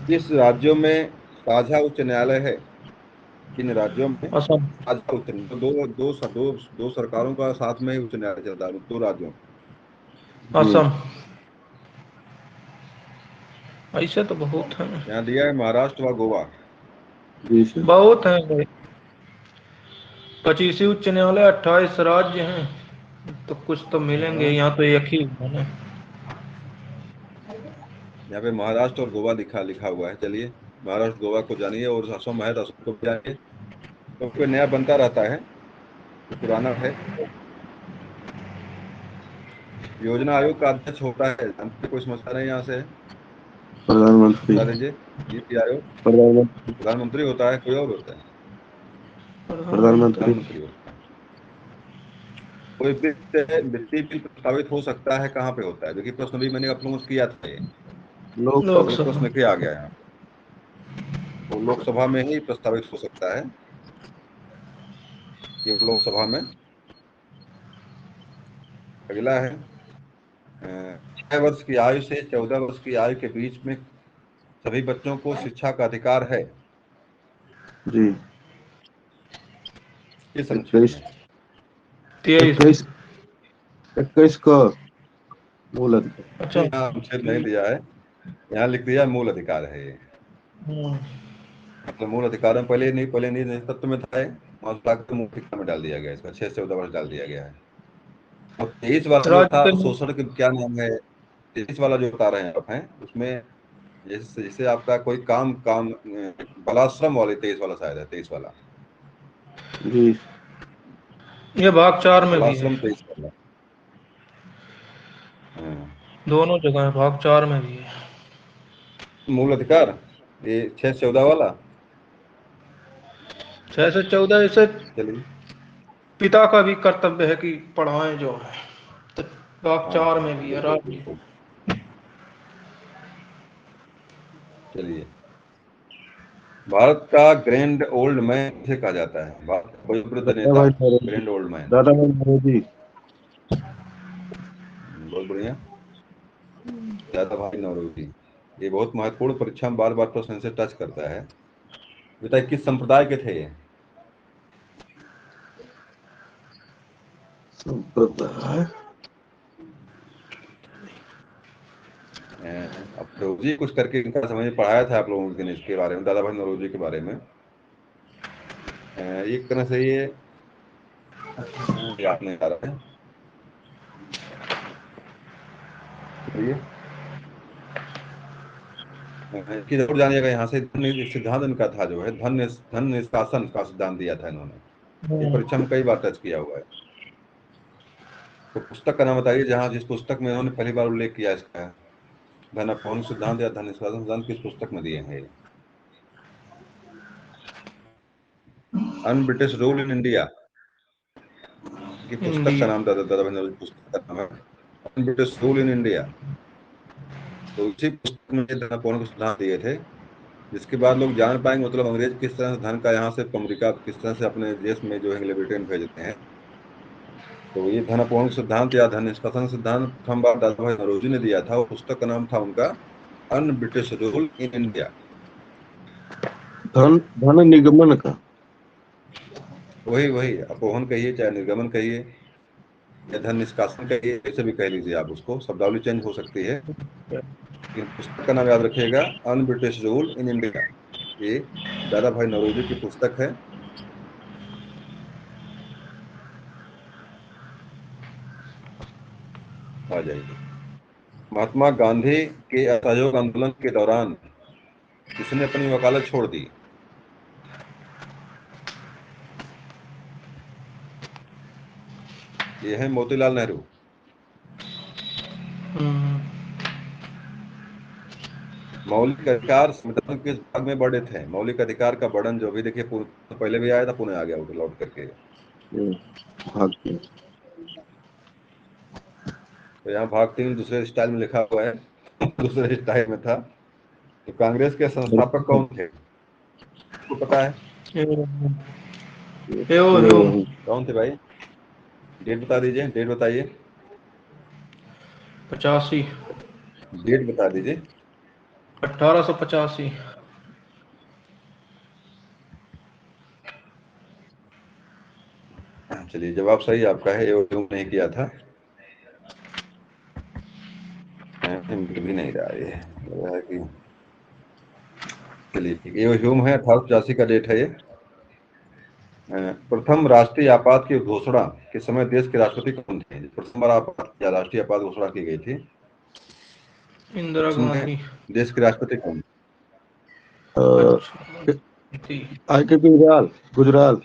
[SPEAKER 1] किस राज्यों में साझा उच्च न्यायालय है? किन राज्यों में
[SPEAKER 3] असम।
[SPEAKER 1] साझा उच्च न्यायालय, दो सरकारों का साथ में ही उच्च न्यायालय चलता है, 2 राज्यों में।
[SPEAKER 2] जी।
[SPEAKER 3] असम। ऐसे तो बहुत है।
[SPEAKER 1] यहाँ दिया है महाराष्ट्र व गोवा।
[SPEAKER 2] जी सर।
[SPEAKER 3] बहुत है भाई। 25 उच्च न्यायालय, 28 राज्य हैं, तो कुछ तो मिलेंगे।
[SPEAKER 1] हाँ,
[SPEAKER 3] यहाँ तो एक ही है ना।
[SPEAKER 1] यहाँ पे महाराष्ट्र और गोवा लिखा लिखा हुआ है। चलिए, महाराष्ट्र गोवा को जानिए, और असम है तो असम को भी जानिए, क्योंकि नया बनता रहता है, तो पुराना है। योजना आयोग का अध्यक्ष होता है, जानते कोई समझता नहीं यहाँ से?
[SPEAKER 2] प्रधानमंत्री।
[SPEAKER 1] बता दीजिए। नीति आयोग
[SPEAKER 2] प्रधानमंत्री।
[SPEAKER 1] प्रधानमंत्री होता है, कोई और होता है?
[SPEAKER 2] प्रधानमंत्री।
[SPEAKER 1] प्रधानमंत्री होता है। कोई वित्तीय बिल प्रस्तावित हो सकता है, कहाँ पे होता है? देखिए, प्रश्न भी मैंने आप लोगों से किया था ये
[SPEAKER 3] लोकसभा।
[SPEAKER 1] प्रश्न फिर आ गया यहाँ पे। तो लोकसभा में ही प्रस्तावित हो सकता है, ये लोकसभा में। अगला है 6 वर्ष की आयु से 14 वर्ष की आयु के बीच में सभी बच्चों को शिक्षा का अधिकार है।
[SPEAKER 2] जी।
[SPEAKER 1] किस अनुच्छेद
[SPEAKER 2] 21
[SPEAKER 1] में?
[SPEAKER 3] 23 में।
[SPEAKER 2] 21 21 का मूल अधिकार।
[SPEAKER 3] अच्छा।
[SPEAKER 1] यहाँ अनुच्छेद नहीं दिया है, यहाँ लिख दिया मूल अधिकार है ये।
[SPEAKER 3] हम्म।
[SPEAKER 1] मतलब मूल अधिकार में पहले नहीं तत्व में था, तो मूल अधिकार में डाल दिया गया, इसका 6 से 14 वर्ष डाल दिया गया है। और 23 वाला जो
[SPEAKER 3] राज्य
[SPEAKER 1] था
[SPEAKER 3] के
[SPEAKER 1] शोषण के क्या नाम है, 23 वाला जो बता रहे हैं आप हैं उसमें, जैसे जैसे आपका कोई काम काम बलाश्रम वाले 23 वाला शायद है, 23 वाला
[SPEAKER 2] जी।
[SPEAKER 3] ये भाग 4 में भी है,
[SPEAKER 1] बलाश्रम 23 वाला। हाँ।
[SPEAKER 3] दोनों जगह है, भाग 4 में भी है।
[SPEAKER 1] मूल अधिकार ये 6 से 14 वाला।
[SPEAKER 3] 6 से 14 इसे
[SPEAKER 1] चलिए।
[SPEAKER 3] पिता का भी कर्तव्य है कि पढ़ाएं जो है, तो भाग
[SPEAKER 1] हाँ
[SPEAKER 3] 4
[SPEAKER 1] हाँ
[SPEAKER 3] में भी है
[SPEAKER 1] बिल्कुल
[SPEAKER 3] राज्य।
[SPEAKER 1] बिल्कुल। चलिए, भारत का ग्रैंड ओल्ड मैन किसे कहा जाता है? भारत का वयोवृद्ध
[SPEAKER 2] दादा
[SPEAKER 1] नेता,
[SPEAKER 2] भाई नौरोजी।
[SPEAKER 1] Grand old man.
[SPEAKER 2] दादा भाई नौरोजी।
[SPEAKER 1] बहुत बढ़िया, दादा भाई नौरोजी। ये बहुत महत्वपूर्ण परीक्षा में बार बार प्रश्न से टच करता है। बताइए किस संप्रदाय के थे ये?
[SPEAKER 2] संप्रदाय।
[SPEAKER 1] अब नौरोजी कुछ करके इनका समझ में पढ़ाया था आप लोगों के दिन इसके बारे में, दादा भाई नौरोजी के बारे में। एक तरह से ये याद नहीं आ रहा है। चलिए, इसकी जरूर जानिएगा यहाँ से। सिद्धांत इनका था जो है धन निष्कासन का सिद्धांत दिया था इन्होंने। ये परीक्षा में कई बार टच किया हुआ है। तो पुस्तक का नाम बताइए जहाँ जिस पुस्तक में इन्होंने पहली बार उल्लेख किया इसका। धन अपहरण सिद्धांत या धन निष्कासन सिद्धांत किस पुस्तक में दिए हैं ये? Un British rule in India की पुस्तक का
[SPEAKER 3] इंडिया।
[SPEAKER 1] नाम, दादा दादा भाई नौरोजी पुस्तक का नाम है un British rule in India. तो इसी पुस्तक में धन अपहरण के सिद्धांत दिए थे, जिसके बाद लोग जान पाएंगे मतलब अंग्रेज किस तरह से धन का यहाँ से अमेरिका किस तरह से अपने देश में जो है ब्रिटेन भेजते हैं। तो ये धन अपहरण सिद्धांत या धन निष्कासन सिद्धांत प्रथम बार दादा भाई नौरोजी ने दिया था। पुस्तक का नाम था उनका un British rule in India.
[SPEAKER 2] धन धन निगमन का।
[SPEAKER 1] वही वही अपहरण कहिए चाहे निर्गमन कहिए या धन निष्कासन कहिए, कैसे भी कह लीजिए आप, उसको शब्दावली चेंज हो सकती है, लेकिन पुस्तक का नाम याद रखिएगा un British rule in India. ये दादा भाई नौरोजी की पुस्तक है। आ जाइए, महात्मा गांधी के असहयोग आंदोलन के दौरान किसने अपनी वकालत छोड़ दी? ये है मोतीलाल नेहरू।
[SPEAKER 3] हम्म।
[SPEAKER 1] मौलिक अधिकार संविधान किस भाग में बड़े थे? मौलिक अधिकार का वर्णन जो भी देखिए पहले भी आया था, पुनः आ गया लौट करके।
[SPEAKER 2] भाग 3।
[SPEAKER 1] तो यहाँ भाग 3 दूसरे स्टाइल में लिखा हुआ है दूसरे स्टाइल में था। तो कांग्रेस के संस्थापक कौन थे, आपको पता है?
[SPEAKER 3] ह्यूम।
[SPEAKER 1] कौन थे भाई? डेट बता दीजिए, डेट बताइए,
[SPEAKER 3] 85।
[SPEAKER 1] डेट बता दीजिए।
[SPEAKER 3] 1885।
[SPEAKER 1] चलिए, जवाब सही आपका है, ये नहीं किया था। मिट भी नहीं रहा ये, लग रहा है कि चलिए ठीक है, ये ह्यूम है, 1885 का डेट है ये। प्रथम राष्ट्रीय आपात की घोषणा के समय देश के राष्ट्रपति कौन थे? प्रथम बार आपात या राष्ट्रीय आपात घोषणा की गई थी,
[SPEAKER 3] इंदिरा
[SPEAKER 1] उसमें
[SPEAKER 3] गांधी।
[SPEAKER 1] देश के राष्ट्रपति कौन?
[SPEAKER 3] अच्छा थी।
[SPEAKER 2] आई के गुजराल गुजराल।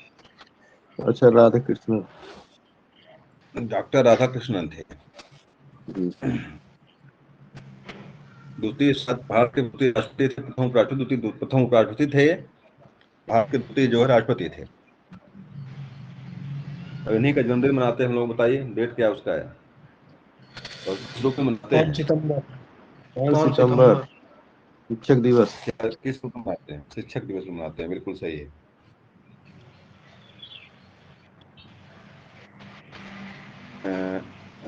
[SPEAKER 2] अच्छा, राधा कृष्ण।
[SPEAKER 1] डॉक्टर राधाकृष्णन थे। भारत के द्वितीय राष्ट्रपति थे, प्रथम उपराष्ट्रपति, प्रथम उपराष्ट्रपति थे, भारत के द्वितीय जो है राष्ट्रपति थे। अब इन्हीं का जन्मदिन मनाते हैं हम लोग, बताइए डेट क्या उसका है और किस रूप में मनाते
[SPEAKER 3] 5
[SPEAKER 1] हैं?
[SPEAKER 3] सितंबर।
[SPEAKER 2] 5
[SPEAKER 3] 5
[SPEAKER 2] सितंबर
[SPEAKER 3] सितंबर।
[SPEAKER 2] शिक्षक दिवस।
[SPEAKER 1] किस रूप में मनाते हैं? शिक्षक दिवस में मनाते हैं, बिल्कुल सही है।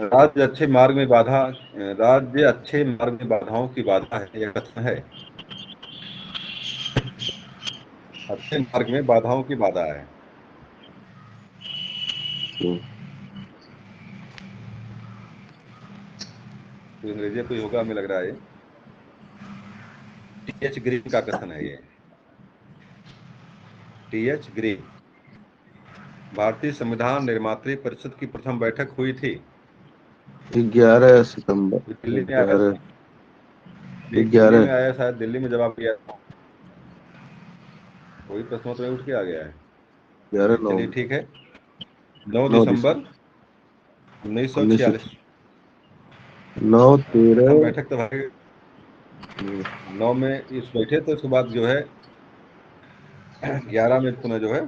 [SPEAKER 1] राज्य अच्छे मार्ग में बाधा, राज्य अच्छे मार्ग में बाधाओं की बाधा है, यह कथन है। अच्छे मार्ग में बाधाओं की बाधा है। तो अंग्रेजी कोई होगा, हमें लग रहा है। टीएच ग्रीन का कथन है ये। T H Green. भारतीय संविधान निर्मात्री परिषद की प्रथम बैठक हुई थी।
[SPEAKER 2] 11 सितंबर
[SPEAKER 1] दिल्ली में आया था। दिल्ली
[SPEAKER 2] 11
[SPEAKER 1] में आया, शायद दिल्ली में जवाब दिया था। वही प्रश्नोत्तर में उठ के आ गया है।
[SPEAKER 2] 11
[SPEAKER 1] चलिए
[SPEAKER 2] 9
[SPEAKER 1] ठीक है। 9
[SPEAKER 2] 9
[SPEAKER 1] दिसंबर
[SPEAKER 2] दिसंबर
[SPEAKER 1] 1946।
[SPEAKER 2] 9
[SPEAKER 1] प्रथम
[SPEAKER 2] 13
[SPEAKER 1] बैठक तो भाई 9 में इस बैठे, तो उसके बाद जो है 11 में पुनः जो है,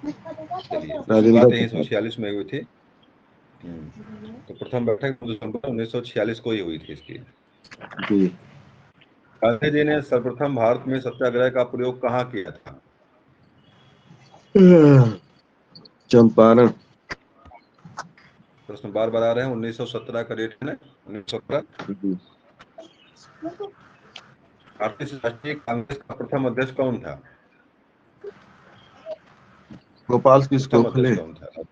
[SPEAKER 1] चलिए
[SPEAKER 2] राजेंद्र
[SPEAKER 1] शुरुआत यही
[SPEAKER 2] प्रसाद
[SPEAKER 1] 46 में हुई थी। तो प्रथम बैठक 9 दिसंबर 1946 को ही हुई थी इसकी।
[SPEAKER 2] जी।
[SPEAKER 1] गांधी जी ने सर्वप्रथम भारत में सत्याग्रह का प्रयोग कहाँ किया था?
[SPEAKER 2] चंपारण।
[SPEAKER 1] प्रश्न बार बार आ रहे हैं। 1917 का डेट है ना, 1917।
[SPEAKER 2] जी।
[SPEAKER 1] भारतीय राष्ट्रीय कांग्रेस का प्रथम अध्यक्ष कौन था?
[SPEAKER 2] गोपाल कृष्ण
[SPEAKER 1] प्रथम
[SPEAKER 2] गोखले।
[SPEAKER 1] अध्यक्ष कौन था?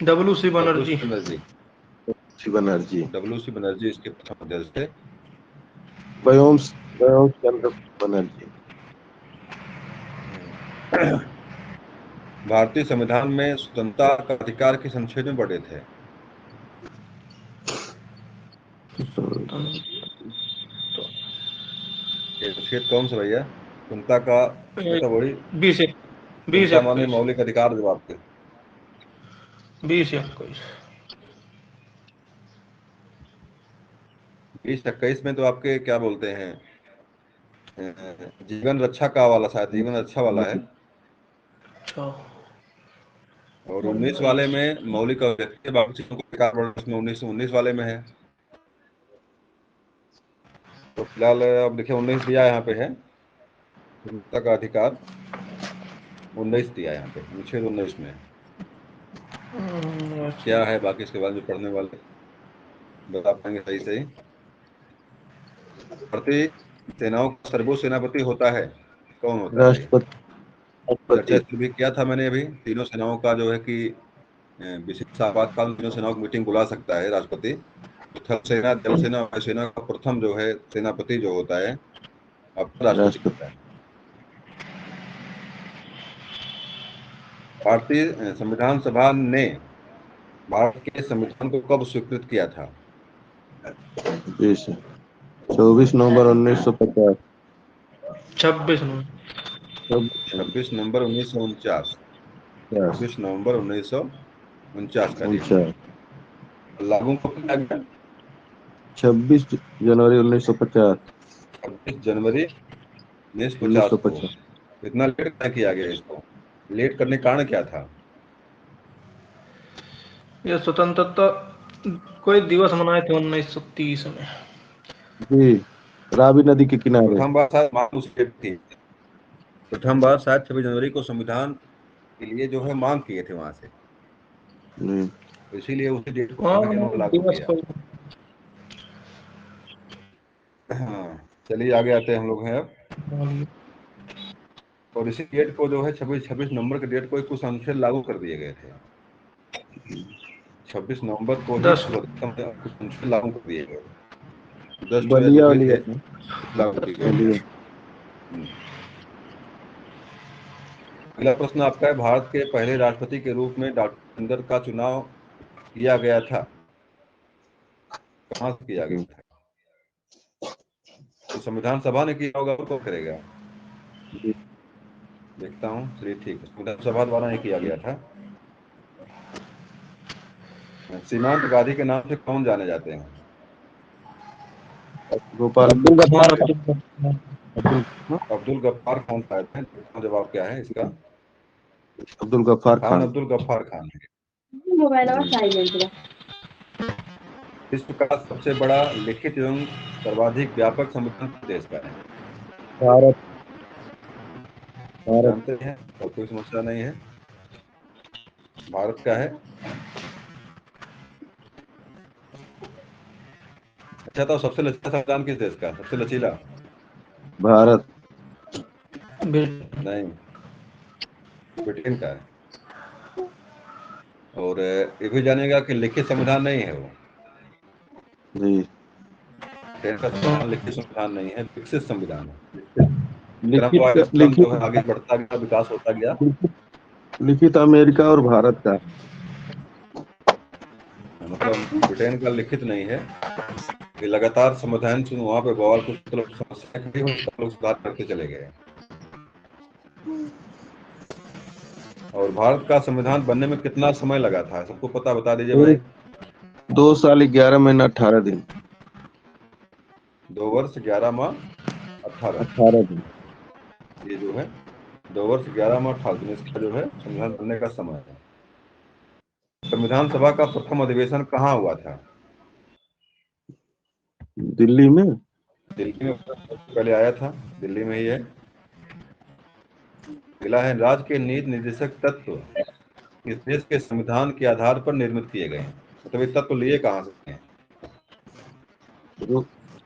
[SPEAKER 3] WC Banerjee.
[SPEAKER 1] W Banerjee.
[SPEAKER 2] Banerjee.
[SPEAKER 1] W Banerjee इसके प्रथम अध्यक्ष थे।
[SPEAKER 2] व्योम व्योम चंद्र बनर्जी।
[SPEAKER 1] भारतीय संविधान में स्वतंत्रता का अधिकार किस अनुच्छेद में बढ़े थे? ये अनुच्छेद कौन सा भैया? स्वतंत्रता का मतलब वही,
[SPEAKER 3] 20 20
[SPEAKER 1] स्वतंत्रता माने
[SPEAKER 3] 21
[SPEAKER 1] मौलिक अधिकार जब आपके।
[SPEAKER 3] 20 21।
[SPEAKER 1] 20 21 में तो आपके क्या बोलते हैं, जीवन रक्षा का वाला, शायद जीवन रक्षा वाला है।
[SPEAKER 3] अच्छा।
[SPEAKER 1] और 19 वाले में मौलिक और व्यक्ति बाकी चीजों का अधिकार बढ़ा, उसमें 19 वाले में है। तो फिलहाल अब देखिए 19 दिया यहाँ पे है, स्वतंत्रता का अधिकार 19 दिया यहाँ पे, अनुच्छेद 19 में। क्या है बाकी इसके बाद जो पढ़ने वाले बता पाएंगे सही सही। भारतीय सेनाओं का सर्वोच्च सेनापति होता है, कौन होता है ये?
[SPEAKER 2] राष्ट्रपति।
[SPEAKER 1] चर्चा
[SPEAKER 2] राष्ट्रपति।
[SPEAKER 1] इसमें भी किया था मैंने अभी। तीनों सेनाओं का जो है कि विशेष आपातकाल में तीनों सेनाओं की मीटिंग बुला सकता है राष्ट्रपति। तो थल सेना, जल सेना, वायुसेना का प्रथम जो है सेनापति जो होता है, आपका राष्ट्रपति
[SPEAKER 2] राष्ट्रपति।
[SPEAKER 1] होता है। भारतीय संविधान सभा ने भारत के संविधान को कब स्वीकृत किया था?
[SPEAKER 2] जी सर। 24 नवंबर 1950।
[SPEAKER 3] 26 नंबर।
[SPEAKER 1] 26 नवंबर 1949। 26 नवंबर 1949 का डेट है।
[SPEAKER 2] 49।
[SPEAKER 1] लागू कब किया गया?
[SPEAKER 2] 26 जनवरी 1950।
[SPEAKER 1] 26 जनवरी 1950 को।
[SPEAKER 2] 1950।
[SPEAKER 1] इतना लेट क्या किया गया इसको? लेट करने का कारण क्या था?
[SPEAKER 3] ये स्वतंत्रता कोई दिवस मनाए थे 1930 में।
[SPEAKER 2] जी। रावी नदी के किनारे।
[SPEAKER 1] प्रथम बार शायद मांग उस डेट थी। प्रथम बार शायद 26 जनवरी को संविधान के लिए जो है मांग किए थे वहां से,
[SPEAKER 2] जी।
[SPEAKER 1] तो इसीलिए उसी डेट को
[SPEAKER 3] हाँ,
[SPEAKER 1] कहा कि इन्होंने लागू
[SPEAKER 3] दिवस
[SPEAKER 1] किया।
[SPEAKER 3] कोई।
[SPEAKER 1] हाँ चलिए आगे आते हैं हम लोग हैं अब। और इसी डेट को जो है 26 नवंबर के डेट को कुछ अनुच्छेद लागू कर दिए गए थे। 26 नवंबर को ही
[SPEAKER 3] 10।
[SPEAKER 1] कुछ अनुच्छेद लागू कर दिए गए। 10 जो है जो
[SPEAKER 2] बलिया
[SPEAKER 1] भी
[SPEAKER 2] वलिया
[SPEAKER 1] थे
[SPEAKER 2] था।
[SPEAKER 1] लागू कर दिए गए।
[SPEAKER 2] बलिया।
[SPEAKER 1] अगला प्रश्न आपका है, भारत के पहले राष्ट्रपति के रूप में डॉक्टर अम्बेडकर का चुनाव किया गया था, कहाँ से किया गया था? तो संविधान सभा ने किया होगा, और कौन करेगा? देखता हूँ, चलिए ठीक है, संविधान सभा द्वारा ही किया गया था। सीमांत गांधी के नाम से कौन जाने जाते हैं?
[SPEAKER 2] गोपाल।
[SPEAKER 3] अब्दुल गफ्फार। अब्दुल गफ्फार।
[SPEAKER 2] अब्दुल
[SPEAKER 1] अब्दुल गफ्फार खान शायद है। देखता हूँ जवाब क्या है इसका।
[SPEAKER 2] अब्दुल गफ्फार
[SPEAKER 1] खान
[SPEAKER 2] खान।
[SPEAKER 1] अब्दुल गफ्फार खान है।
[SPEAKER 4] मोबाइल और साइलेंट रहा।
[SPEAKER 1] विश्व का सबसे बड़ा लिखित एवं सर्वाधिक व्यापक संविधान किस देश का है?
[SPEAKER 2] भारत। भारत।
[SPEAKER 1] जानते हैं और कोई समस्या नहीं है। भारत का है। अच्छा, तो सबसे लचीला संविधान किस देश का, सबसे लचीला?
[SPEAKER 2] भारत।
[SPEAKER 1] नहीं, ब्रिटेन का है। और ये भी जानेगा कि लिखित संविधान नहीं है वो।
[SPEAKER 2] जी।
[SPEAKER 1] ब्रिटेन का संविधान लिखित संविधान नहीं है, विकसित संविधान है। क्रमवार
[SPEAKER 2] लिखित
[SPEAKER 1] क्रम जो है
[SPEAKER 2] लिखित
[SPEAKER 1] आगे बढ़ता गया, विकास होता गया।
[SPEAKER 2] लिखित अमेरिका और भारत का।
[SPEAKER 1] मतलब ब्रिटेन का लिखित नहीं है, कि लगातार समाधान सुन, वहां पे बवाल कुछ लोग समस्या खड़ी हुई, सब लोग सुधार करते चले गए। और भारत का संविधान बनने में कितना समय लगा था, सबको पता, बता दीजिए भाई।
[SPEAKER 2] 2 साल 11 महीना 18 दिन।
[SPEAKER 1] 2 वर्ष 11 माह 18।
[SPEAKER 2] 18 दिन।
[SPEAKER 1] ये जो है 2 वर्ष 11 माह 18 दिन, इसका जो है संविधान बनने का समय है। संविधान सभा का प्रथम अधिवेशन कहाँ हुआ था?
[SPEAKER 2] दिल्ली में।
[SPEAKER 1] दिल्ली में पहले आया था, दिल्ली में ही है। अगला है, राज्य के नीति निर्देशक तत्व इस देश के संविधान के आधार पर निर्मित किए गए हैं। मतलब ये तत्व लिए कहाँ से हैं?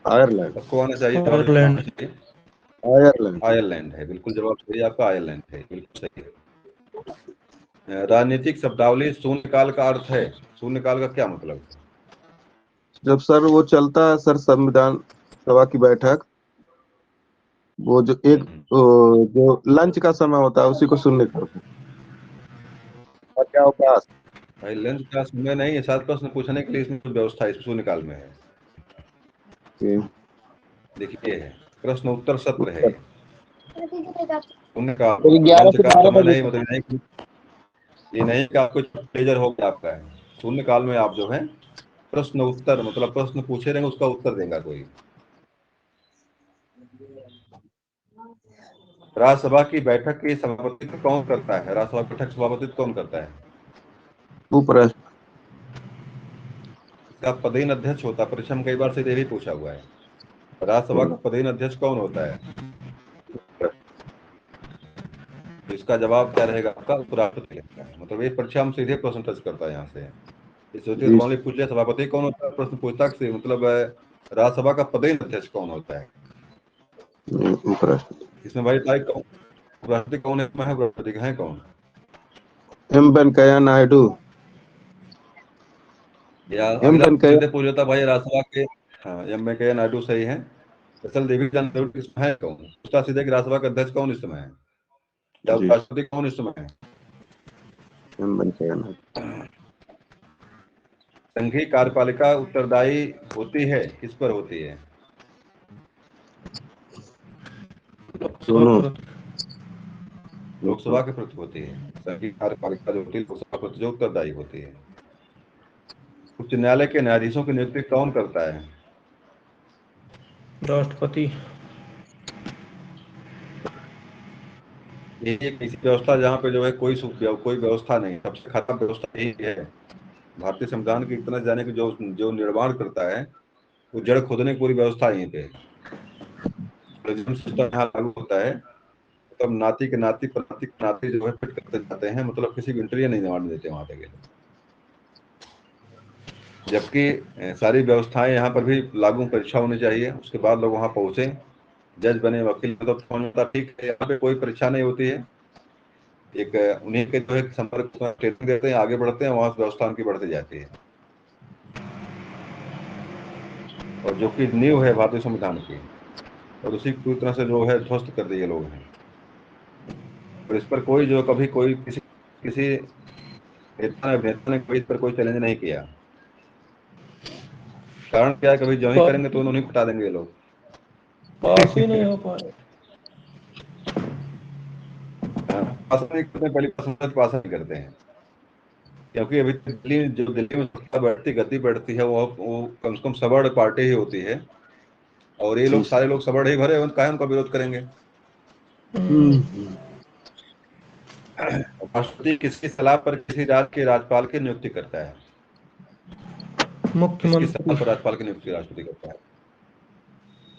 [SPEAKER 2] आयरलैंड।
[SPEAKER 1] सबको आना चाहिए, जवाब इसका
[SPEAKER 3] आयरलैंड।
[SPEAKER 1] आना चाहिए।
[SPEAKER 2] आयरलैंड।
[SPEAKER 1] आयरलैंड है, बिल्कुल जवाब सही है आपका, आयरलैंड है, बिल्कुल सही है। राजनीतिक शब्दावली शून्यकाल का अर्थ है, शून्यकाल का क्या मतलब है?
[SPEAKER 2] जब सर वो चलता है सर संविधान सभा की बैठक, वो जो एक जो लंच का समय होता है उसी को सुनने करते हैं। और क्या अवकाश।
[SPEAKER 1] भाई लंच का समय नहीं है, 7 प्रश्न पूछने के लिए इसमें कुछ व्यवस्था इस शून्यकाल में है।
[SPEAKER 2] कि
[SPEAKER 1] देखिए है, प्रश्न उत्तर सत्र है
[SPEAKER 2] उत्तर।
[SPEAKER 1] ये। शून्यकाल
[SPEAKER 5] तो
[SPEAKER 1] मतलब
[SPEAKER 5] 11
[SPEAKER 1] लंच
[SPEAKER 5] से
[SPEAKER 1] का
[SPEAKER 5] 12
[SPEAKER 1] समय
[SPEAKER 5] बजे
[SPEAKER 1] नहीं,
[SPEAKER 5] तक।
[SPEAKER 1] मतलब ये नहीं कि आपको प्लेजर हो गया आपका है। शून्यकाल में आप जो है प्रश्न उत्तर, मतलब प्रश्न पूछे रहेंगे, उसका उत्तर देगा कोई। राज्यसभा की बैठक की सभापतित्व कौन करता है? राज्यसभा की बैठक सभापतित्व कौन करता है?
[SPEAKER 2] उपराष्ट्र।
[SPEAKER 1] इसका पदेन अध्यक्ष होता है, परीक्षा में कई बार से ये भी पूछा हुआ है। राज्यसभा का पदेन अध्यक्ष कौन होता है? तो इसका जवाब क्या रहेगा आपका? उपराष्ट्रपति रहता है। मतलब ये परीक्षा में सीधे प्रश्न टच करता है यहाँ से। इस सोचिए,
[SPEAKER 2] जी।
[SPEAKER 1] सवाल पूछ लिया सभापति कौन होता है, प्रश्न पूछता से मतलब राज्यसभा का पदेन अध्यक्ष कौन होता है?
[SPEAKER 2] उपराष्ट्र।
[SPEAKER 1] इसमें भाई टाइप कौन, उपराष्ट्रपति कौन है, इसमें है उपराष्ट्रपति है कौन?
[SPEAKER 2] एम वेंकैया नायडू।
[SPEAKER 1] या
[SPEAKER 2] एम
[SPEAKER 1] अगला
[SPEAKER 2] वेंकैया।
[SPEAKER 1] सीधे पूछ लेता भाई राज्यसभा के। हाँ, एम वेंकैया नायडू सही है। असल देवी चंद्र इसमें है कौन, पूछता सीधे कि राज्यसभा का अध्यक्ष कौन इस समय है, या
[SPEAKER 2] जी।
[SPEAKER 1] उपराष्ट्रपति कौन इस समय है।
[SPEAKER 2] एम वेंकैया नायडू।
[SPEAKER 1] संघीय कार्यपालिका उत्तरदायी होती है, किस पर होती है?
[SPEAKER 2] दोनों।
[SPEAKER 1] लोकसभा के प्रति होती है। संघीय कार्यपालिका जो होती है लोकसभा के प्रति जो उत्तरदायी होती है। उच्च न्यायालय के न्यायाधीशों की नियुक्ति कौन करता है?
[SPEAKER 3] राष्ट्रपति।
[SPEAKER 1] ये एक ऐसी व्यवस्था जहाँ पे जो है कोई व्यवस्था नहीं, सबसे खराब व्यवस्था यही है। भारतीय संविधान की इतना जाने की जो जो निर्माण करता है, वो जड़ खोदने की पूरी व्यवस्था यहीं पे। प्रेसिडेंट सिस्टम यहाँ लागू होता है, तब नाती के नाती प्रनाती के नाती जो है फिट करते जाते हैं, मतलब किसी को इंटरव्यू नहीं मारने देते वहां तक। जबकि सारी व्यवस्थाएं यहाँ पर भी लागू, परीक्षा होनी चाहिए, उसके बाद लोग वहां पहुंचे, जज बने, वकील, तो फोन होता, ठीक है, यहाँ पे कोई परीक्षा नहीं होती है। एक उन्हीं के जो है संपर्क में ट्रेनिंग देते हैं, आगे बढ़ते हैं, वहां से व्यवस्था उनकी बढ़ती जाती है। और जो कि नींव है भारतीय संविधान की, और उसी को पूरी तरह से जो है ध्वस्त कर दिए लोग हैं। और इस पर कोई जो कभी कोई किसी किसी नेता ने अभिनेता ने कभी इस पर कोई चैलेंज नहीं किया। कारण क्या है, कभी जो ही
[SPEAKER 3] पा,
[SPEAKER 1] करेंगे तो उन्हें हटा देंगे ये लोग।
[SPEAKER 3] पास ही नहीं हो पाए।
[SPEAKER 1] हाँ, पास नहीं करते, पहले संसद पास नहीं करते हैं। क्योंकि अभी तक दिल्ली में सत्ता बढ़ती गति बढ़ती है, वो कम से कम सवर्ण पार्टी ही होती है। और ये
[SPEAKER 2] जी
[SPEAKER 1] लोग
[SPEAKER 2] सर।
[SPEAKER 1] सारे लोग सवर्ण ही भरे हैं, काहे उनका विरोध करेंगे? राष्ट्रपति किसकी सलाह पर किसी राज्य के राज्यपाल की नियुक्ति करता है? किसकी
[SPEAKER 3] मुख्यमंत्री।
[SPEAKER 1] सलाह पर राज्यपाल की नियुक्ति राष्ट्रपति करता है?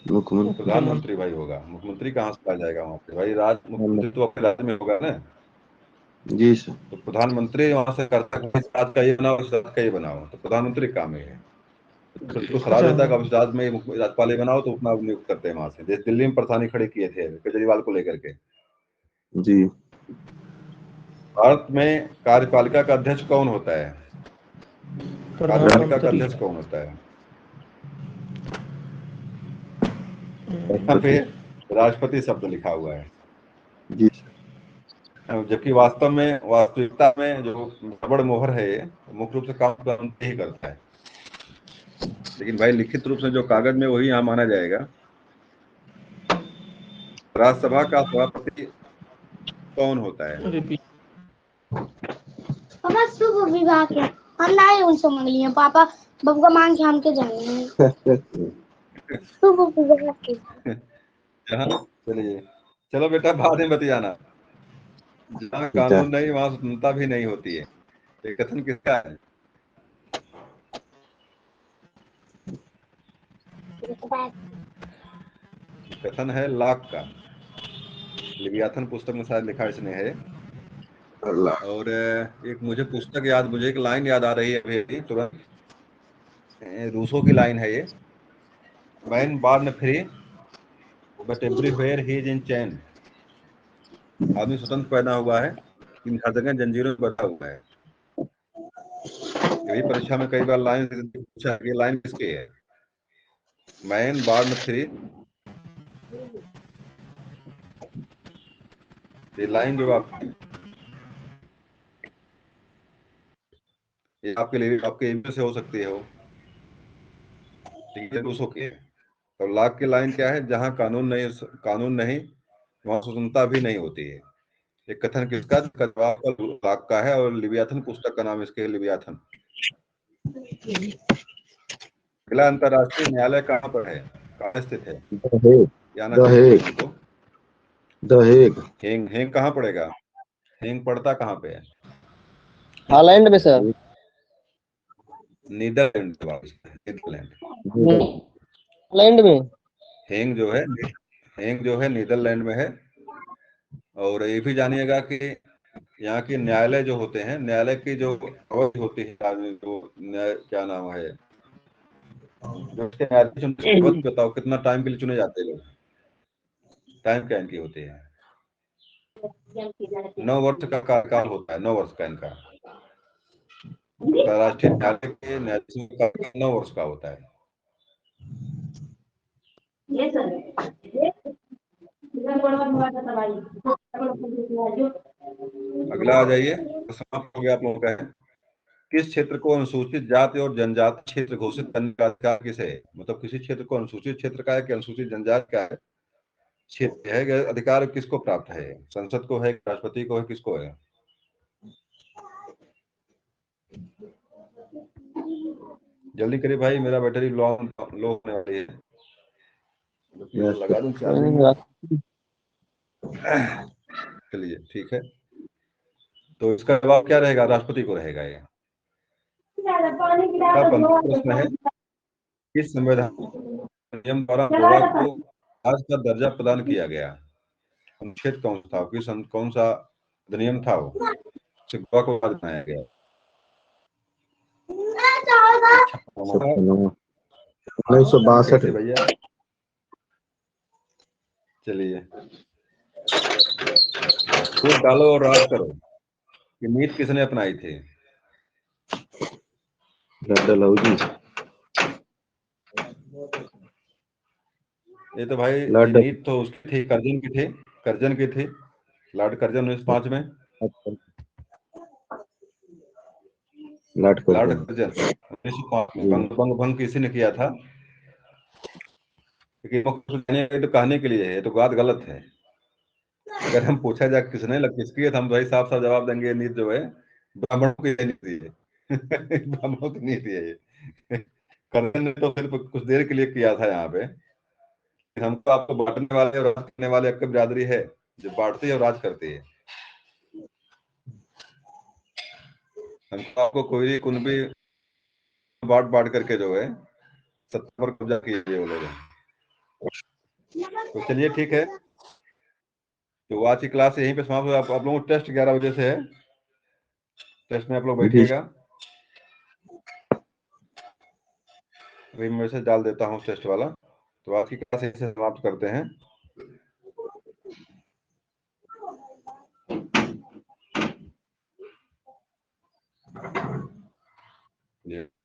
[SPEAKER 2] मुख्यमंत्री।
[SPEAKER 1] प्रधानमंत्री भाई होगा, मुख्यमंत्री कहाँ से आ जाएगा वहां पे भाई, मुख्यमंत्री तो अपने राज्य में होगा ना।
[SPEAKER 2] जी सर।
[SPEAKER 1] तो प्रधानमंत्री वहां से करता है, इस राज्य का ये बनाओ, इस राज्य का ये बनाओ, तो प्रधानमंत्री काम है। उसको सलाह देता है कि अब राज्य में राज्यपाल बनाओ, तो अपना नियुक्त करते हैं वहां से। जैसे दिल्ली में प्रधानी खड़े किए थे केजरीवाल को लेकर के।
[SPEAKER 2] जी।
[SPEAKER 1] भारत में कार्यपालिका का अध्यक्ष कौन होता है? कार्यपालिका का अध्यक्ष कौन होता है? यहाँ पे राष्ट्रपति शब्द लिखा हुआ है
[SPEAKER 2] जी।
[SPEAKER 1] जबकि वास्तव में वास्तविकता में जो गड़बड़ मोहर है ये मुख्य रूप से काम प्रधानमंत्री ही करता है। लेकिन भाई लिखित रूप से जो कागज में वही यहाँ माना जाएगा। राज्यसभा का सभापति कौन होता है?
[SPEAKER 4] पापा शुभ विवाह के हम लाए उनसे मांग लिए पापा, बबुआ मांग के हमके जाएंगे शुभ विवाह के।
[SPEAKER 1] चलिए, चलो बेटा बाद में बतियाना। जहाँ कानून नहीं वहां स्वतंत्रता भी नहीं होती है। ये कथन किसका है? कथन है लाक का। लिवियाथन पुस्तक में शायद लिखा इसने है। और एक मुझे पुस्तक याद, मुझे एक लाइन याद आ रही है अभी तुरंत। रूसो की लाइन है ये। Man born free but everywhere he is in chain. आदमी स्वतंत्र पैदा हुआ है लेकिन हर जगह जंजीरों में बंधा हुआ है। यही परीक्षा में कई बार लाइन पूछा, ये लाइन किसकी है? Man born free. ये लाइन जो आपकी, ये आपके लिए आपके इंग्लिश से हो सकती है, हो लेकिन रूसो की है। तो लाक की लाइन क्या है? जहां कानून नहीं वहां स्वतंत्रता भी नहीं होती है। ये कथन किसका? लाक का है। और लिवियाथन पुस्तक का नाम इसके लिवियाथन। अगला अंतरराष्ट्रीय न्यायालय कहाँ पर है, कहाँ स्थित है? आना चाहिए तुमको।
[SPEAKER 2] The Hague.
[SPEAKER 1] हेंग कहाँ पड़ेगा? हेंग पड़ता कहाँ पे है?
[SPEAKER 5] हॉलैंड में सर।
[SPEAKER 1] नीदरलैंड।
[SPEAKER 5] हॉलैंड में।
[SPEAKER 1] हेंग जो है नीदरलैंड में है। और ये भी जानिएगा कि यहाँ के न्यायालय जो होते हैं, न्यायालय की जो अवधि होती है, जो क्या नाम है, जो उसके न्यायाधीश बताओ कितना टाइम के लिए चुने जाते हैं लोग? टाइम क्या इनकी होती है? 9 वर्ष का कार्यकाल होता है। 9 वर्ष का इनका अंतरराष्ट्रीय न्यायालय के न्यायाधीशों का कार्यकाल 9 वर्ष का होता है। अगला आ जाइए, समाप्त हो गया आप लोगों का। किस क्षेत्र को अनुसूचित जाति और जनजाति क्षेत्र घोषित करने का अधिकार किसे है? मतलब किसी क्षेत्र को अनुसूचित क्षेत्र का है कि अनुसूचित जनजाति का है क्षेत्र है, अधिकार किसको प्राप्त है? संसद को है, राष्ट्रपति को है, किसको है? जल्दी करिए भाई, मेरा बैटरी लो होने वाली है। लगा दूं चार्जिंग। चलिए ठीक है, तो इसका जवाब क्या रहेगा? राष्ट्रपति को रहेगा। ये प्रश्न है, किस संविधान नियम द्वारा गोवा को राज्य का दर्जा प्रदान किया गया? अनुच्छेद कौन था? कौन सा अधिनियम था वो गोवा को राज्य बनाया गया?
[SPEAKER 2] 1962।
[SPEAKER 1] भैया चलिए, वोट डालो और राज करो, ये नीति किसने अपनाई थी?
[SPEAKER 2] डलहौजी।
[SPEAKER 1] ये तो भाई नीति तो उसकी थी, कर्जन की थी। लॉर्ड कर्जन 1905 में। लॉर्ड कर्जन 1905 में भंग किसी ने किया था? तो कहने के लिए है, तो बात गलत है। अगर हम पूछा जाए किसने किसकी है, तो हम भाई साफ साफ जवाब देंगे, नीति जो है ब्राह्मणों की नीति है। ब्राह्मणों की नीति है ये। कर्जन ने तो सिर्फ कुछ देर के लिए किया था यहाँ पे। हमको आपको बांटने वाले और राज करने वाले आपकी बिरादरी है जो बांटती है और राज करती है। हमको आपको कोई कुनबी बांट करके जो है सत्ता पर कब्जा किए वो लोग हैं। तो चलिए ठीक है, तो आज की क्लास यहीं पे समाप्त हो। आप लोगों को टेस्ट 11 बजे से है। टेस्ट में आप लोग बैठिएगा। अभी मैं मैसेज डाल देता हूँ टेस्ट वाला। तो आज की क्लास यहीं से समाप्त करते हैं। जी।